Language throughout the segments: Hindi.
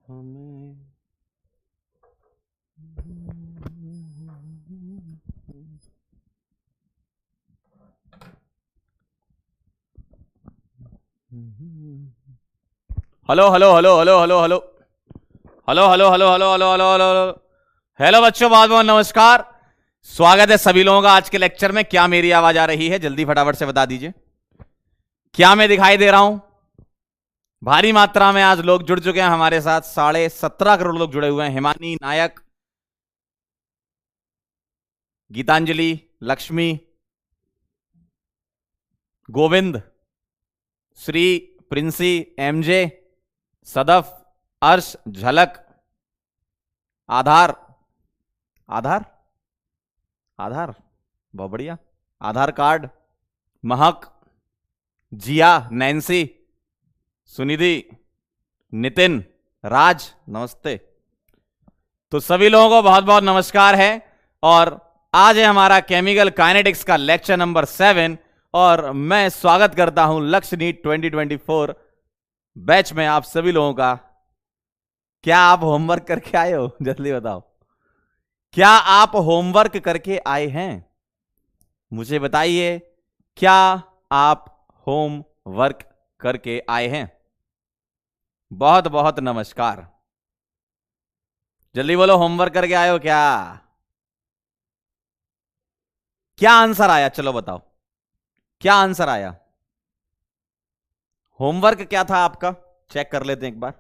हमें hello hello hello hello hello hello hello hello hello hello hello hello hello hello hello बच्चों, बहुत बहुत नमस्कार। स्वागत है सभी लोगों का आज के लेक्चर में। क्या मेरी आवाज आ रही है? जल्दी फटाफट से बता दीजिए। क्या मैं दिखाई दे रहा हूं? भारी मात्रा में आज लोग जुड़ चुके हैं हमारे साथ। 17.5 करोड़ लोग जुड़े हुए हैं। हिमानी, नायक, गीतांजलि, लक्ष्मी, गोविंद, श्री, प्रिंसी, एमजे, सदफ, अर्श, झलक, आधार, आधार आधार बहुत बढ़िया, आधार कार्ड, महक, जिया, नैन्सी, सुनिधि, नितिन, राज, नमस्ते। तो सभी लोगों को बहुत बहुत नमस्कार है। और आज है हमारा केमिकल काइनेटिक्स का लेक्चर नंबर 7 और मैं स्वागत करता हूं लक्ष्य नीट 2024 बैच में आप सभी लोगों का। क्या आप होमवर्क करके आए हो? जल्दी बताओ, क्या आप होमवर्क करके आए हैं? मुझे बताइए, क्या आप होमवर्क करके आए हैं? बहुत बहुत नमस्कार। जल्दी बोलो, होमवर्क करके आए हो क्या? क्या आंसर आया? चलो बताओ, क्या आंसर आया? होमवर्क क्या था आपका? चेक कर लेते हैं एक बार।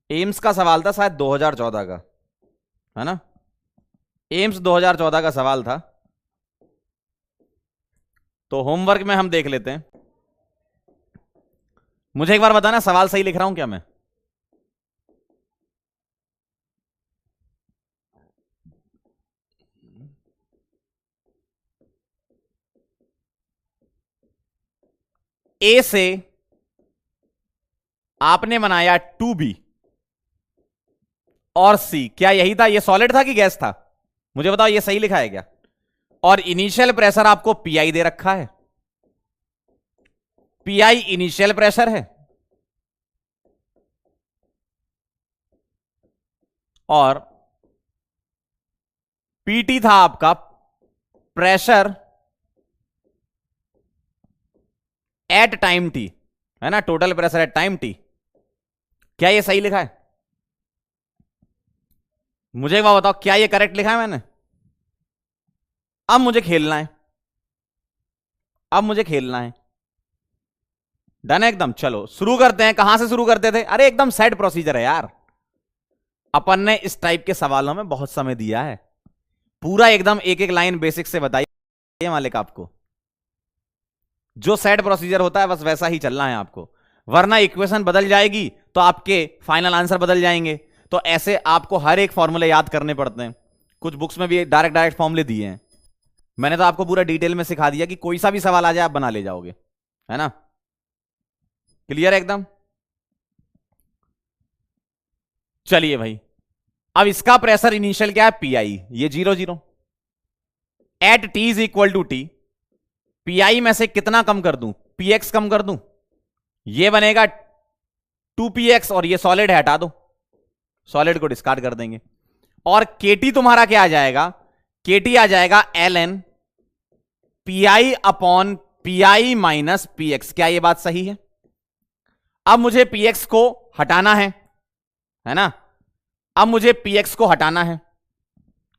एम्स का सवाल था शायद 2014 का, है ना? एम्स 2014 का सवाल था। तो होमवर्क में हम देख लेते हैं। मुझे एक बार बताना, सवाल सही लिख रहा हूं क्या मैं? ए से आपने बनाया 2B और सी, क्या यही था? ये सॉलिड था कि गैस था? मुझे बताओ, ये सही लिखा है क्या? और इनिशियल प्रेशर आपको पीआई दे रखा है। पीआई इनिशियल प्रेशर है और पीटी था आपका प्रेशर एट टाइम टी, है ना? Total pressure at time T. क्या ये सही लिखा है? मुझे एक बात बताओ, क्या ये करेक्ट लिखा है मैंने? अब मुझे खेलना है, अब मुझे खेलना है। डन है एकदम। चलो शुरू करते हैं। कहां से शुरू करते थे? अरे एकदम सेट प्रोसीजर है यार। अपन ने इस टाइप के सवालों में बहुत समय दिया है। पूरा एकदम एक एक लाइन बेसिक से बताइए मालिक आपको। जो सेट प्रोसीजर होता है बस वैसा ही चलना है आपको, वरना इक्वेशन बदल जाएगी तो आपके फाइनल आंसर बदल जाएंगे। तो ऐसे आपको हर एक फॉर्मूले याद करने पड़ते हैं। कुछ बुक्स में भी डायरेक्ट डायरेक्ट फॉर्मूले दिए हैं। मैंने तो आपको पूरा डिटेल में सिखा दिया कि कोई सा भी सवाल आ जाए आप बना ले जाओगे, है ना? क्लियर है एकदम? चलिए भाई, अब इसका प्रेशर इनिशियल क्या है? पीआई, ये 0 0 at T is equal to T. PI में से कितना कम कर दूं? पीएक्स कम कर दूं, ये बनेगा 2px और ये सॉलिड है, हटा दो, सॉलिड को डिस्कार्ड कर देंगे। और केटी तुम्हारा क्या आ जाएगा? केटी आ जाएगा ln p i upon p i minus p x. क्या ये बात सही है? अब मुझे पीएक्स को हटाना है ना? अब मुझे पीएक्स को हटाना है।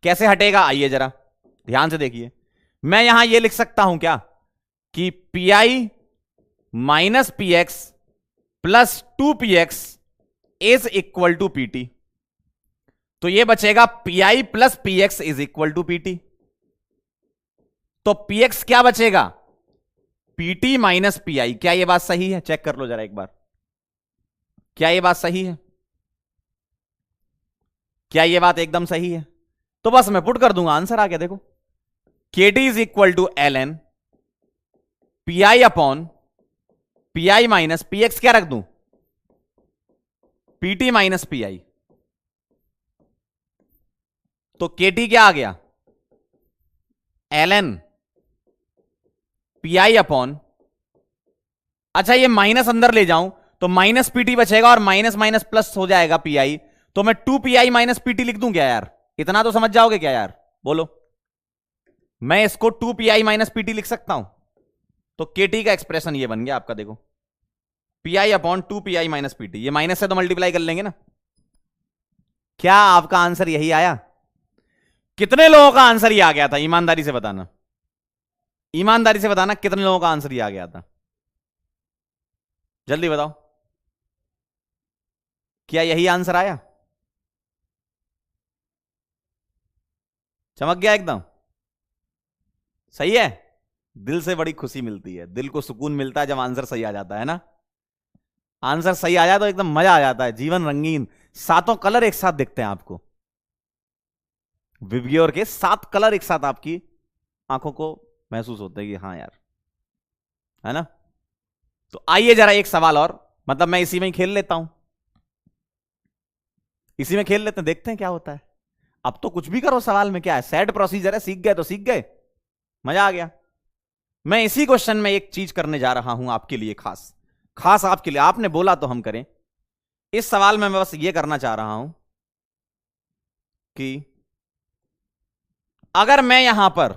कैसे हटेगा? आइए जरा ध्यान से देखिए। मैं यहां ये लिख सकता हूं क्या कि PI minus PX plus 2px is equal to PT. तो ये बचेगा PI plus PX is equal to PT. तो पीएक्स क्या बचेगा? PT minus PI. क्या ये बात सही है? चेक कर लो जरा एक बार, क्या ये बात सही है? क्या ये बात एकदम सही है? तो बस मैं पुट कर दूंगा, आंसर आ गया। देखो, kt is equal to ln p i upon p i minus p x. क्या रख दूं? P t minus pi. तो केटी क्या आ गया? ln पीआई अपॉन, अच्छा ये माइनस अंदर ले जाऊं तो माइनस पीटी बचेगा और माइनस माइनस प्लस हो जाएगा पीआई, तो मैं 2 pi माइनस पीटी लिख दूं क्या यार? इतना तो समझ जाओगे क्या यार? बोलो, मैं इसको 2 pi माइनस पीटी लिख सकता हूं। तो केटी का एक्सप्रेशन ये बन गया आपका, देखो pi upon 2 pi minus PT, ये माइनस से तो मल्टीप्लाई कर लेंगे ना। क्या आपका आंसर यही आया? कितने लोगों का आंसर ये आ गया था? ईमानदारी से बताना, ईमानदारी से बताना कितने लोगों का आंसर ये आ गया था, जल्दी बताओ। क्या यही आंसर आया? चमक गया एकदम, सही है। दिल से बड़ी खुशी मिलती है, दिल को सुकून मिलता है जब आंसर सही आ जाता है ना। आंसर सही आ जाए तो एकदम मजा आ जाता है, जीवन रंगीन, सातों कलर एक साथ दिखते हैं आपको। विवग्योर के 7 कलर एक साथ आपकी आंखों को महसूस होते हैं कि हाँ यार, है ना। तो आइए जरा एक सवाल और, मतलब मैं इसी में ही खेल लेता हूं, इसी में खेल लेते हैं, देखते हैं क्या होता है। अब तो कुछ भी करो, सवाल में क्या है, सेट प्रोसीजर है, सीख गए तो सीख गए, मजा आ गया। मैं इसी क्वेश्चन में एक चीज करने जा रहा हूं आपके लिए, खास खास आपके लिए, आपने बोला तो हम करें। इस सवाल में मैं बस ये करना चाह रहा हूं कि अगर मैं यहां पर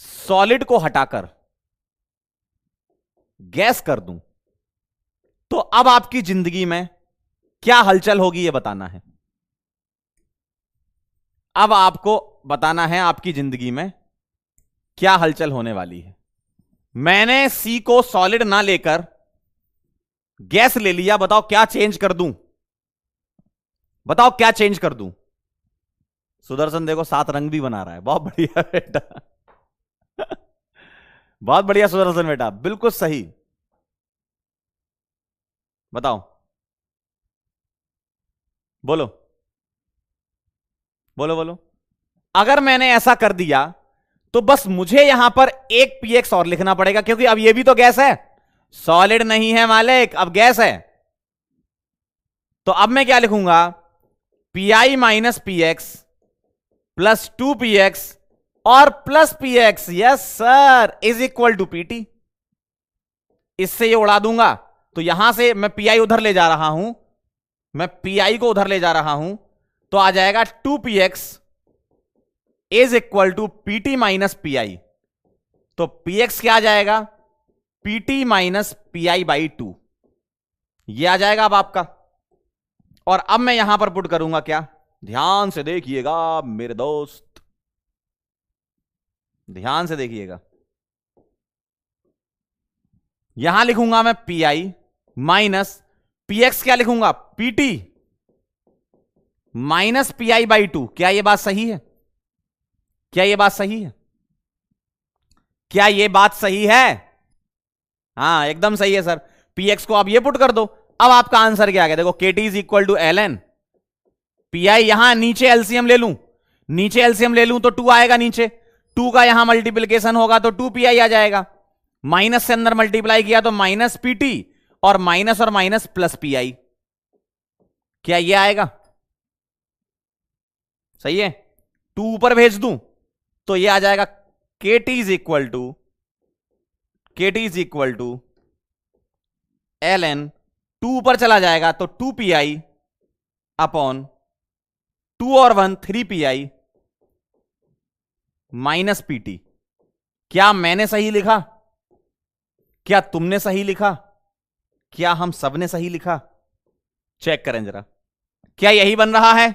सॉलिड को हटाकर गैस कर दूं तो अब आपकी जिंदगी में क्या हलचल होगी, यह बताना है। अब आपको बताना है आपकी जिंदगी में क्या हलचल होने वाली है। मैंने सी को सॉलिड ना लेकर गैस ले लिया, बताओ क्या चेंज कर दूं, बताओ क्या चेंज कर दूं। सुदर्शन देखो 7 रंग भी बना रहा है, बहुत बढ़िया बेटा बहुत बढ़िया सुदर्शन बेटा, बिल्कुल सही। बताओ, बोलो बोलो बोलो। अगर मैंने ऐसा कर दिया तो बस मुझे यहां पर एक पीएक्स और लिखना पड़ेगा, क्योंकि अब ये भी तो गैस है, सॉलिड नहीं है मालिक, अब गैस है। तो अब मैं क्या लिखूंगा, PI minus PX plus 2 px और plus px, yes sir, is equal to PT. इससे ये उड़ा दूंगा, तो यहां से मैं पीआई उधर ले जा रहा हूं, मैं पीआई को उधर ले जा रहा हूं, तो आ जाएगा 2 px is equal to PT minus pi. तो px क्या आ जाएगा, पीटी माइनस पीआई बाई 2, ये आ जाएगा अब आपका। और अब मैं यहां पर पुट करूंगा क्या, ध्यान से देखिएगा मेरे दोस्त, ध्यान से देखिएगा। यहां लिखूंगा मैं पीआई माइनस पीएक्स, क्या लिखूंगा, पीटी माइनस पीआई बाई 2। क्या यह बात सही है, क्या यह बात सही है, क्या यह बात सही है? हाँ एकदम सही है सर। पीएक्स को आप ये पुट कर दो, अब आपका आंसर क्या आ गया, देखो kt is equal to l n p i, यहां नीचे एलसीएम ले लूं, नीचे एलसीएम ले लूं तो 2 आएगा नीचे, 2 का यहां मल्टीप्लीकेशन होगा तो 2 pI आ जाएगा, माइनस से अंदर मल्टीप्लाई किया तो माइनस पीटी और माइनस प्लस पीआई। क्या ये आएगा, सही है। 2 ऊपर भेज दूं तो ये आ जाएगा kt is equal to l n, 2 ऊपर चला जाएगा तो 2 pI अपॉन 2 और 1 3 pI माइनस पीटी। क्या मैंने सही लिखा, क्या तुमने सही लिखा, क्या हम सबने सही लिखा? चेक करें जरा, क्या यही बन रहा है,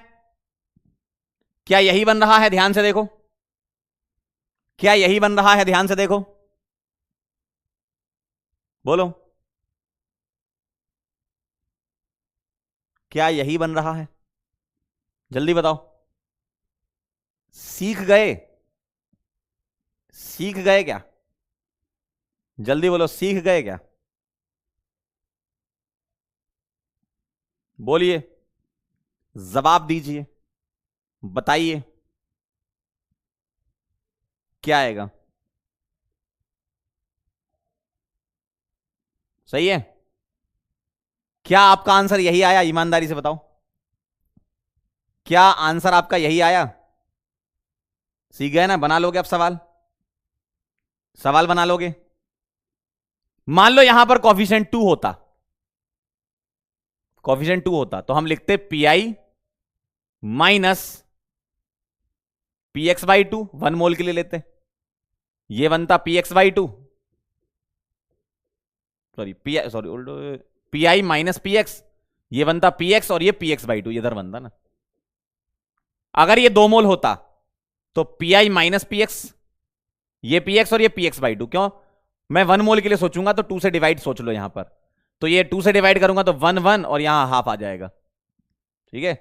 क्या यही बन रहा है, ध्यान से देखो, क्या यही बन रहा है, ध्यान से देखो, बोलो क्या यही बन रहा है, जल्दी बताओ। सीख गए, सीख गए क्या, जल्दी बोलो, सीख गए क्या, बोलिए, जवाब दीजिए, बताइए क्या आएगा। सही है, क्या आपका आंसर यही आया, ईमानदारी से बताओ, क्या आंसर आपका यही आया? सीख गए ना, बना लोगे अब सवाल, सवाल बना लोगे। मान लो यहां पर कॉफिशिएंट 2 होता, कोफिशिएंट 2 होता तो हम लिखते P I minus P x by two, 1 मोल के लिए लेते, ये बनता P x by two, sorry P I minus P x, ये बनता पी एक्स और ये पी एक्स बाई टू, इधर बनता ना। अगर ये 2 मोल होता तो P I minus P x, ये पी एक्स और ये पी एक्स बाई टू। क्यों? मैं 1 मोल के लिए सोचूंगा तो 2 से डिवाइड सोच लो यहां पर, तो ये 2 से डिवाइड करूंगा तो 1 1 और यहां हाफ आ जाएगा। ठीक है,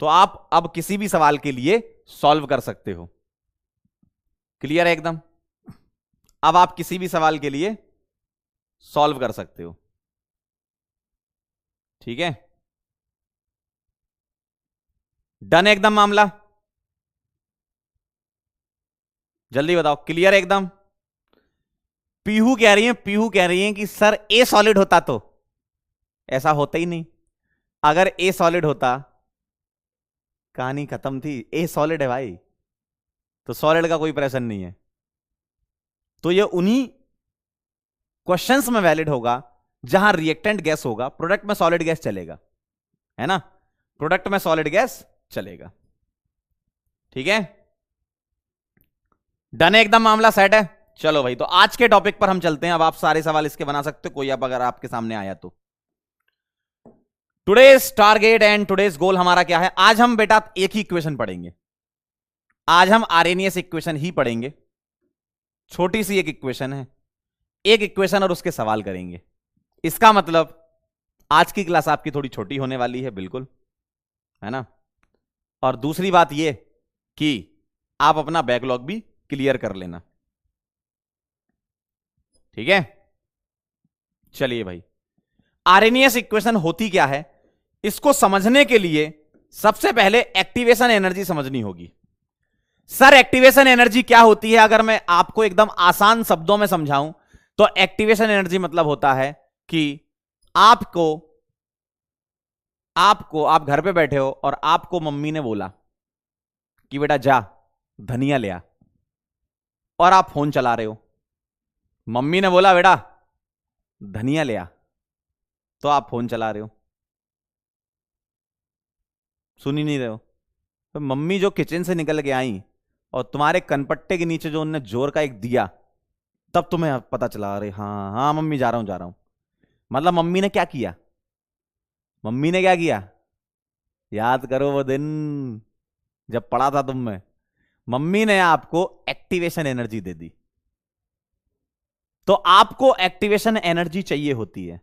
तो आप अब किसी भी सवाल के लिए सॉल्व कर सकते हो। क्लियर है एकदम? अब आप किसी भी सवाल के लिए सॉल्व कर सकते हो। ठीक है, डन एकदम मामला? जल्दी बताओ, क्लियर एकदम? पीहू कह रही हैं कि सर ए सॉलिड होता तो, ऐसा होता ही नहीं। अगर ए सॉलिड होता कहानी खत्म थी। ए सॉलिड है भाई, तो सॉलिड का कोई प्रेशर नहीं है, तो ये उन्हीं क्वेश्चंस में वैलिड होगा जहां रिएक्टेंट गैस होगा, प्रोडक्ट में सॉलिड गैस चलेगा, है ना? प्रोडक्ट में सॉलिड गैस चलेगा। ठीक है, डन है एकदम, मामला सेट है। चलो भाई, तो आज के टॉपिक पर हम चलते हैं। अब आप सारे सवाल इसके बना सकते हो, कोई अब अगर आपके सामने आया तो। टुडेज टारगेट एंड टुडेज गोल हमारा क्या है? आज हम बेटा एक ही इक्वेशन पढ़ेंगे। आज हम आरएनएस इक्वेशन ही पढ़ेंगे। छोटी सी एक इक्वेशन है, एक इक्वेशन और उसके सवाल करेंगे। इसका मतलब आज की क्लास आपकी थोड़ी छोटी होने वाली है, बिल्कुल, है ना? और दूसरी बात यह कि आप अपना बैकलॉग भी क्लियर कर लेना। ठीक है, चलिए भाई, आरएनएस इक्वेशन होती क्या है, इसको समझने के लिए सबसे पहले एक्टिवेशन एनर्जी समझनी होगी। सर एक्टिवेशन एनर्जी क्या होती है? अगर मैं आपको एकदम आसान शब्दों में समझाऊं तो एक्टिवेशन एनर्जी मतलब होता है कि आप घर पे बैठे हो और आपको मम्मी ने बोला कि बेटा जा धनिया ले आ, और आप फोन चला रहे हो। मम्मी ने बोला बेटा धनिया ले आ, तो आप फोन चला रहे हो, सुन ही नहीं रहे हो। तो मम्मी जो किचन से निकल के आई और तुम्हारे कनपट्टे के नीचे जो उन्होंने जोर का एक दिया, तब तुम्हें पता चला, अरे हाँ हाँ मम्मी जा रहा हूं। मतलब मम्मी ने क्या किया? मम्मी ने क्या किया? याद करो वो दिन जब पढ़ा था तुम में, मम्मी ने आपको एक्टिवेशन एनर्जी दे दी। तो आपको एक्टिवेशन एनर्जी चाहिए होती है।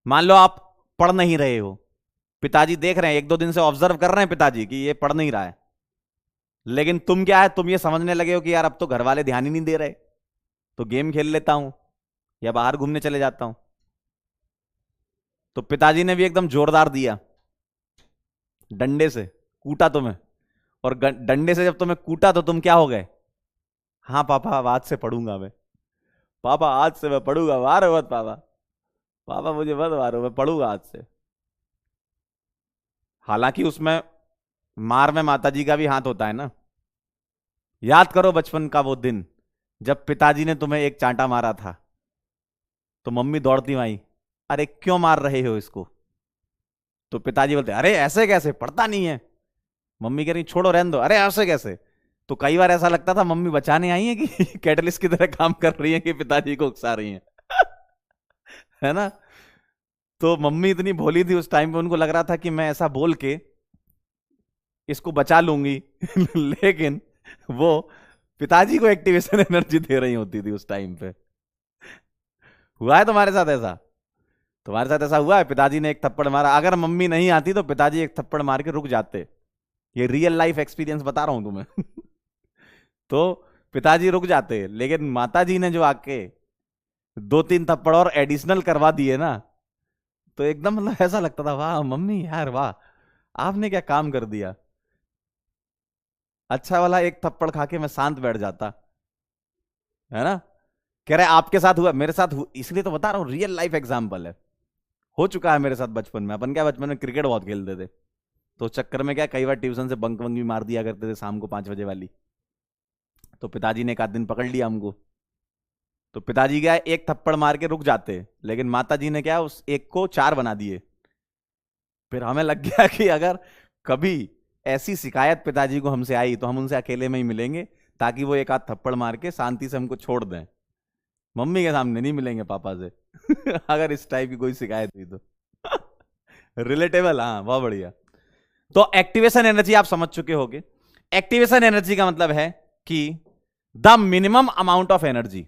मान लो आप पढ़ नहीं रहे हो, पिताजी देख रहे हैं, 1-2 दिन से ऑब्जर्व कर रहे हैं पिताजी कि ये पढ़ नहीं रहा है, लेकिन तुम क्या है, तुम ये समझने लगे हो कि यार अब तो घर वाले ध्यान ही नहीं दे रहे, तो गेम खेल लेता हूं या बाहर घूमने चले जाता हूं। तो पिताजी ने भी एकदम जोरदार दिया, डंडे से कूटा तुम्हें, और डंडे से जब तुम्हें कूटा तो तुम क्या हो गए? हाँ पापा आज से पढ़ूंगा मैं, पापा आज से मैं पढ़ूंगा, मारो मत पापा, पापा मुझे मत मारो, मैं पढ़ूंगा आज से। हालांकि उसमें मार में माताजी का भी हाथ होता है ना। याद करो बचपन का वो दिन जब पिताजी ने तुम्हें एक चांटा मारा था, तो मम्मी दौड़ती आई, अरे क्यों मार रहे हो इसको? तो पिताजी बोलते अरे ऐसे कैसे, पढ़ता नहीं है। मम्मी कह रही छोड़ो रहने दो, अरे ऐसे कैसे? तो कई बार ऐसा लगता था मम्मी बचाने आई है कि कैटलिस्ट की तरह काम कर रही है कि पिताजी को उकसा रही है है ना? तो मम्मी इतनी भोली थी उस टाइम पे, उनको लग रहा था कि मैं ऐसा बोल के इसको बचा लूंगी लेकिन वो पिताजी को एक्टिवेशन एनर्जी दे रही होती थी उस टाइम पे। हुआ है तुम्हारे साथ ऐसा? तुम्हारे साथ ऐसा हुआ है? पिताजी ने एक थप्पड़ मारा, अगर मम्मी नहीं आती तो पिताजी एक थप्पड़ मार के रुक जाते। ये रियल लाइफ एक्सपीरियंस बता रहा हूं तुम्हें तो पिताजी रुक जाते, लेकिन माताजी ने जो आके 2-3 थप्पड़ और एडिशनल करवा दिए ना, तो एकदम मतलब ऐसा लगता था वाह मम्मी यार वाह, आपने क्या काम कर दिया। अच्छा वाला एक थप्पड़ खा के मैं शांत बैठ जाता, है ना? कह रहे आपके साथ हुआ, मेरे साथ इसलिए तो बता रहा हूं, रियल लाइफ एग्जाम्पल है, हो चुका है मेरे साथ बचपन में। अपन क्या बचपन में क्रिकेट बहुत खेलते थे, तो चक्कर में क्या कई बार ट्यूशन से बंक वंक भी मार दिया करते थे शाम को 5 बजे वाली। तो पिताजी ने एक आध दिन पकड़ लिया हमको, तो पिताजी क्या है, एक थप्पड़ मार के रुक जाते, लेकिन माताजी ने क्या उस एक को 4 बना दिए। फिर हमें लग गया कि अगर कभी ऐसी शिकायत पिताजी को हमसे आई तो हम उनसे अकेले में ही मिलेंगे, ताकि वो एक आध थप्पड़ मार के शांति से हमको छोड़ दें। मम्मी के सामने नहीं मिलेंगे पापा से अगर इस टाइप की कोई शिकायत हुई तो रिलेटेबल, हाँ बहुत बढ़िया। तो एक्टिवेशन एनर्जी आप समझ चुके होंगे। एक्टिवेशन एनर्जी का मतलब है कि the minimum amount of energy,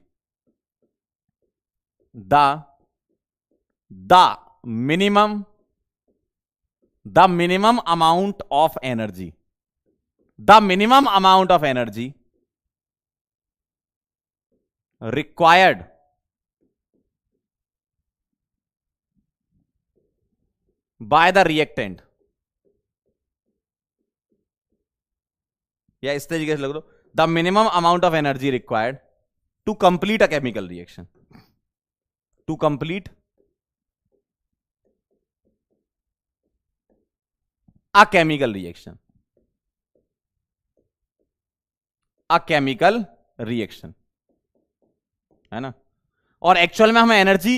the minimum amount of energy, the minimum amount of energy required by the reactant, या इस तरीके से लिख दो, the minimum amount of energy required to complete a chemical reaction, to complete a chemical reaction, a chemical reaction, है ना। और एक्चुअल में हम एनर्जी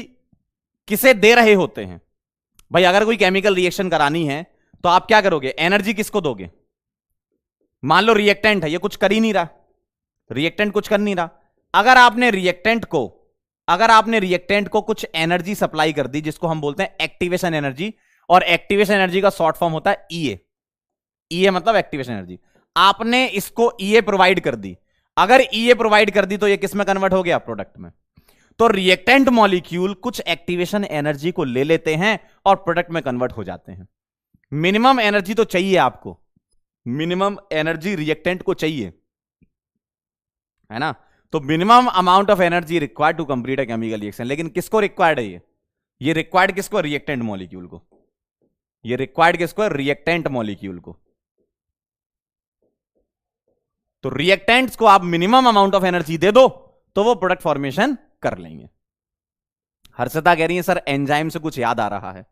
किसे दे रहे होते हैं भाई? अगर कोई केमिकल रिएक्शन करानी है तो आप क्या करोगे, एनर्जी किसको दोगे? मान लो रिएक्टेंट है, ये कुछ कर ही नहीं रहा, रिएक्टेंट कुछ कर नहीं रहा। अगर आपने रिएक्टेंट को कुछ एनर्जी सप्लाई कर दी, जिसको हम बोलते हैं एक्टिवेशन एनर्जी, और एक्टिवेशन एनर्जी का शॉर्ट फॉर्म होता है ईए। ईए मतलब एक्टिवेशन एनर्जी। आपने इसको ईए प्रोवाइड कर दी। अगर ईए प्रोवाइड कर दी तो ये किस में कन्वर्ट हो गया? प्रोडक्ट में। तो रिएक्टेंट मॉलिक्यूल कुछ एक्टिवेशन एनर्जी को ले लेते हैं और प्रोडक्ट में कन्वर्ट हो जाते हैं। मिनिमम एनर्जी तो चाहिए आपको, मिनिमम एनर्जी रिएक्टेंट को चाहिए, है ना। तो minimum amount of energy required to complete a chemical reaction. लेकिन किसको रिक्वायर्ड है? ये रिक्वायर्ड किसको? रिएक्टेंट मॉलिक्यूल को। ये रिक्वायर्ड किसको? रिएक्टेंट मॉलिक्यूल को। तो रिएक्टेंट्स को आप मिनिमम अमाउंट ऑफ एनर्जी दे दो तो वो प्रोडक्ट फॉर्मेशन कर लेंगे। हर्षिता कह रही है सर एंजाइम से कुछ याद आ रहा है।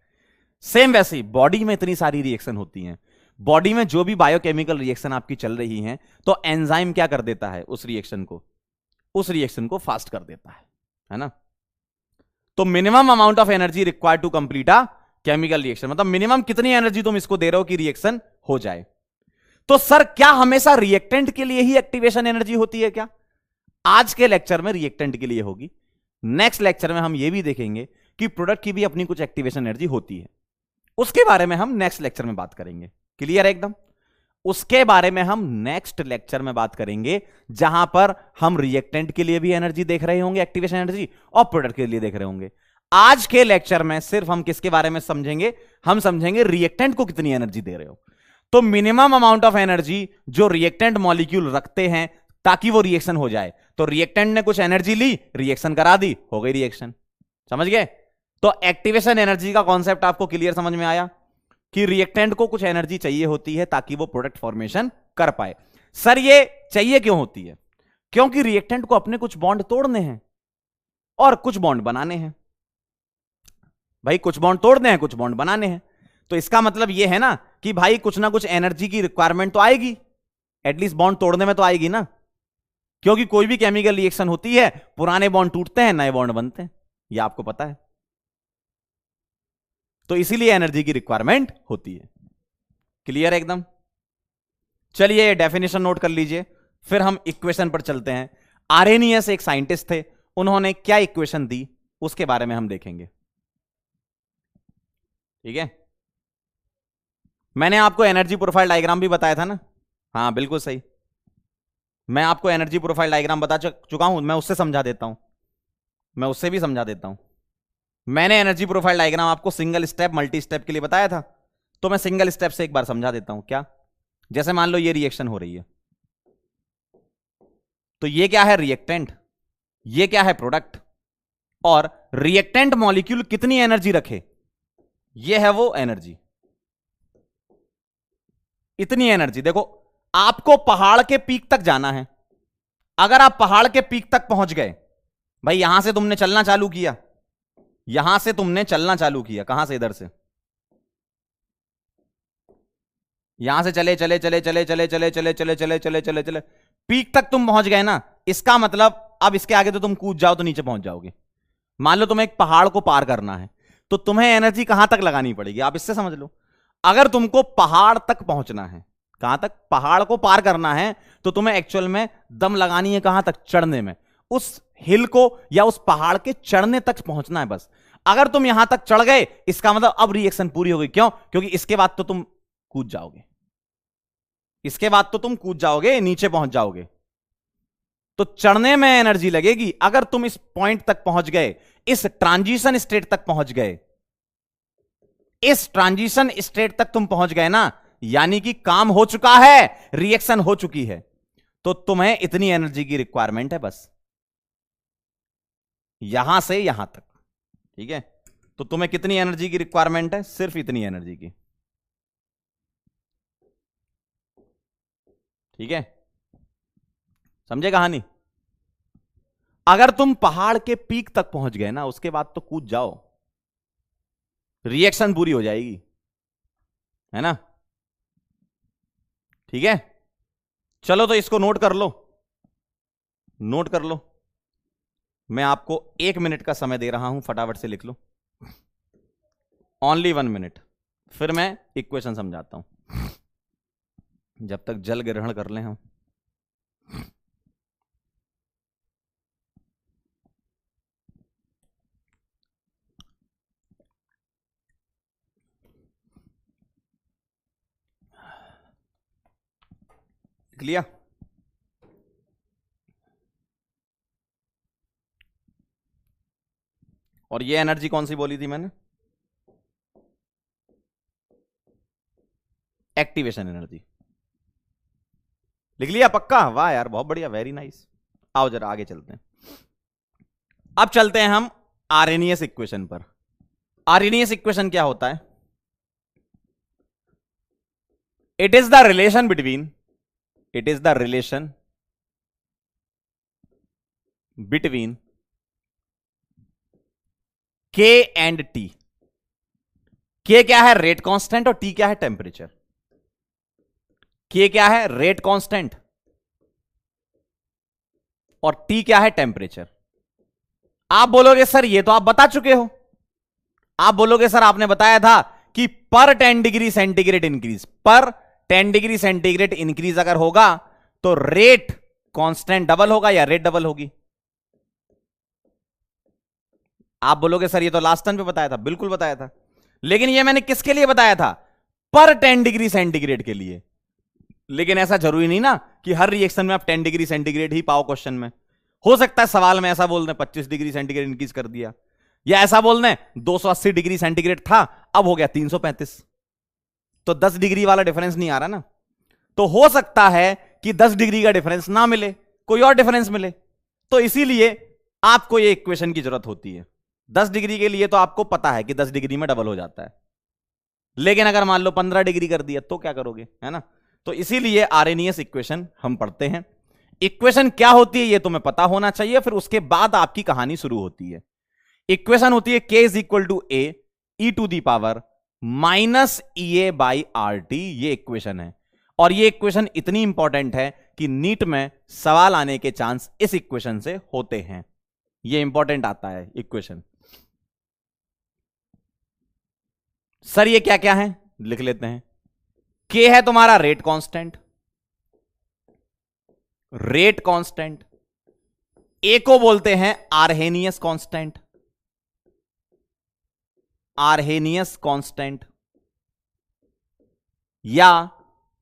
सेम वैसे ही बॉडी में इतनी सारी रिएक्शन होती हैं, बॉडी में जो भी बायोकेमिकल रिएक्शन आपकी चल रही हैं, तो एंजाइम क्या कर देता है? उस रिएक्शन को फास्ट कर देता है ना। तो minimum amount of energy required to complete a chemical reaction, मतलब मिनिमम कितनी एनर्जी तुम इसको दे रहे हो कि रिएक्शन हो जाए। तो सर क्या हमेशा रिएक्टेंट के लिए ही एक्टिवेशन एनर्जी होती है क्या? आज के लेक्चर में रिएक्टेंट के लिए होगी, नेक्स्ट लेक्चर में हम यह भी देखेंगे कि प्रोडक्ट की भी अपनी कुछ एक्टिवेशन एनर्जी होती है। उसके बारे में हम नेक्स्ट लेक्चर में बात करेंगे। क्लियर है एकदम? उसके बारे में हम नेक्स्ट लेक्चर में बात करेंगे, जहां पर हम रिएक्टेंट के लिए भी एनर्जी देख रहे होंगे, एक्टिवेशन एनर्जी, और प्रोडक्ट के लिए देख रहे होंगे। आज के लेक्चर में सिर्फ हम किसके बारे में समझेंगे? हम समझेंगे रिएक्टेंट को कितनी एनर्जी दे रहे हो। तो मिनिमम अमाउंट ऑफ एनर्जी जो रिएक्टेंट मॉलिक्यूल रखते हैं ताकि वो रिएक्शन हो जाए। तो रिएक्टेंट ने कुछ एनर्जी ली, रिएक्शन करा दी, हो गई रिएक्शन। समझ गए? तो एक्टिवेशन एनर्जी का कॉन्सेप्ट आपको क्लियर समझ में आया कि रिएक्टेंट को कुछ एनर्जी चाहिए होती है ताकि वो प्रोडक्ट फॉर्मेशन कर पाए। सर ये चाहिए क्यों होती है? क्योंकि रिएक्टेंट को अपने कुछ बॉन्ड तोड़ने हैं और कुछ बॉन्ड बनाने हैं। भाई कुछ बॉन्ड तोड़ने हैं, कुछ बॉन्ड बनाने हैं। तो इसका मतलब यह है ना कि भाई कुछ ना कुछ एनर्जी की रिक्वायरमेंट तो आएगी, एटलीस्ट बॉन्ड तोड़ने में तो आएगी ना। क्योंकि कोई भी केमिकल रिएक्शन होती है, पुराने बॉन्ड टूटते हैं, नए बॉन्ड बनते हैं, यह आपको पता है। तो इसीलिए एनर्जी की रिक्वायरमेंट होती है। क्लियर है एकदम? चलिए डेफिनेशन नोट कर लीजिए, फिर हम इक्वेशन पर चलते हैं। आर्हेनियस एक साइंटिस्ट थे, उन्होंने क्या इक्वेशन दी उसके बारे में हम देखेंगे। ठीक है, मैंने आपको एनर्जी प्रोफाइल डायग्राम भी बताया था ना। हाँ बिल्कुल सही, मैं आपको एनर्जी प्रोफाइल डायग्राम बता चुका हूं, मैं उससे समझा देता हूं, मैं उससे भी समझा देता हूं। मैंने एनर्जी प्रोफाइल डायग्राम आपको सिंगल स्टेप मल्टी स्टेप के लिए बताया था, तो मैं सिंगल स्टेप से एक बार समझा देता हूं। क्या? जैसे मान लो ये रिएक्शन हो रही है, तो ये क्या है? रिएक्टेंट। ये क्या है? प्रोडक्ट। और रिएक्टेंट मॉलिक्यूल कितनी एनर्जी रखे? ये है वो एनर्जी, इतनी एनर्जी। देखो आपको पहाड़ के पीक तक जाना है, अगर आप पहाड़ के पीक तक पहुंच गए, भाई यहां से तुमने चलना चालू किया, यहां से तुमने चलना चालू किया, कहां से? इधर से, यहां से चले चले चले चले चले चले चले चले चले चले चले चले पीक तक तुम पहुंच गए ना। इसका मतलब अब इसके आगे तो तुम कूद जाओ तो नीचे पहुंच जाओगे। मान लो तुम्हें एक पहाड़ को पार करना है, तो तुम्हें एनर्जी कहां तक लगानी पड़ेगी, आप इससे समझ लो। अगर तुमको पहाड़ तक पहुंचना है, कहां तक, पहाड़ को पार करना है, तो तुम्हें एक्चुअल में दम लगानी है कहां तक, चढ़ने में, उस हिल को या उस पहाड़ के चढ़ने तक पहुंचना है बस। अगर तुम यहां तक चढ़ गए, इसका मतलब अब रिएक्शन पूरी हो गई। क्यों? क्योंकि इसके बाद तो तुम कूद जाओगे, इसके बाद तो तुम कूद जाओगे, नीचे पहुंच जाओगे, तो चढ़ने में एनर्जी लगेगी। अगर तुम इस पॉइंट तक पहुंच गए, इस ट्रांजिशन स्टेट तक पहुंच गए, इस ट्रांजिशन स्टेट तक तुम पहुंच गए ना, यानी कि काम हो चुका है, रिएक्शन हो चुकी है, तो तुम्हें इतनी एनर्जी की रिक्वायरमेंट है बस, यहां से यहां तक। ठीक है, तो तुम्हें कितनी एनर्जी की रिक्वायरमेंट है, सिर्फ इतनी एनर्जी की। ठीक है, समझे कहानी? अगर तुम पहाड़ के पीक तक पहुंच गए ना, उसके बाद तो कूद जाओ, रिएक्शन पूरी हो जाएगी, है ना? ठीक है, चलो तो इसको नोट कर लो, नोट कर लो। मैं आपको 1 मिनट का समय दे रहा हूं, फटाफट से लिख लो, ओनली 1 मिनट, फिर मैं इक्वेशन समझाता हूं, जब तक जल ग्रहण कर लें हम। लिख लिया? और ये एनर्जी कौन सी बोली थी मैंने? Activation energy. लिख लिया पक्का? वाह यार, बहुत बढ़िया, वेरी नाइस। आओ जरा आगे चलते हैं। अब चलते हैं हम आर्हेनियस इक्वेशन पर। आर्हेनियस इक्वेशन क्या होता है? It is the relation between, it is the relation between के एंड टी। के क्या है? रेट कांस्टेंट, और टी क्या है? टेम्परेचर। के क्या है? रेट कांस्टेंट, और टी क्या है? टेम्परेचर। आप बोलोगे सर ये तो आप बता चुके हो, आप बोलोगे सर आपने बताया था कि पर 10 डिग्री सेंटीग्रेड इंक्रीज, पर 10 डिग्री सेंटीग्रेड इंक्रीज अगर होगा तो रेट कांस्टेंट डबल होगा या रेट डबल होगी। आप बोलोगे सर ये तो लास्ट टाइम पे बताया था, बिल्कुल बताया था, लेकिन ये मैंने किसके लिए बताया था? पर 10 डिग्री सेंटीग्रेड के लिए। लेकिन ऐसा जरूरी नहीं ना कि हर रिएक्शन में आप 10 डिग्री सेंटीग्रेड ही पाओ क्वेश्चन में। हो सकता है सवाल में ऐसा बोल दें 25 डिग्री सेंटीग्रेड इंक्रीज कर दिया, या ऐसा बोल दें 280 डिग्री सेंटीग्रेड था अब हो गया 335, तो 10 डिग्री वाला डिफरेंस नहीं आ रहा ना। तो हो सकता है कि 10 डिग्री का डिफरेंस ना मिले, कोई और डिफरेंस मिले, तो इसीलिए आपको ये इक्वेशन की जरूरत होती है। 10 डिग्री के लिए तो आपको पता है कि 10 डिग्री में डबल हो जाता है, लेकिन अगर मान लो 15 डिग्री कर दिया तो क्या करोगे, है ना? तो इसीलिए आर्हेनियस इक्वेशन हम पढ़ते हैं। इक्वेशन क्या होती है ये तुम्हें पता होना चाहिए, फिर उसके बाद आपकी कहानी शुरू होती है। इक्वेशन होती है K is equal to A E to the power minus E A by R T, ये इक्वेशन है। और ये इक्वेशन इतनी इंपॉर्टेंट है कि नीट में सवाल आने के चांस इस इक्वेशन से होते हैं। ये इंपॉर्टेंट आता है इक्वेशन। सर ये क्या क्या है, लिख लेते हैं। K है तुम्हारा रेट कांस्टेंट, रेट कांस्टेंट। ए को बोलते हैं आर्हेनियस कांस्टेंट, आर्हेनियस कांस्टेंट, या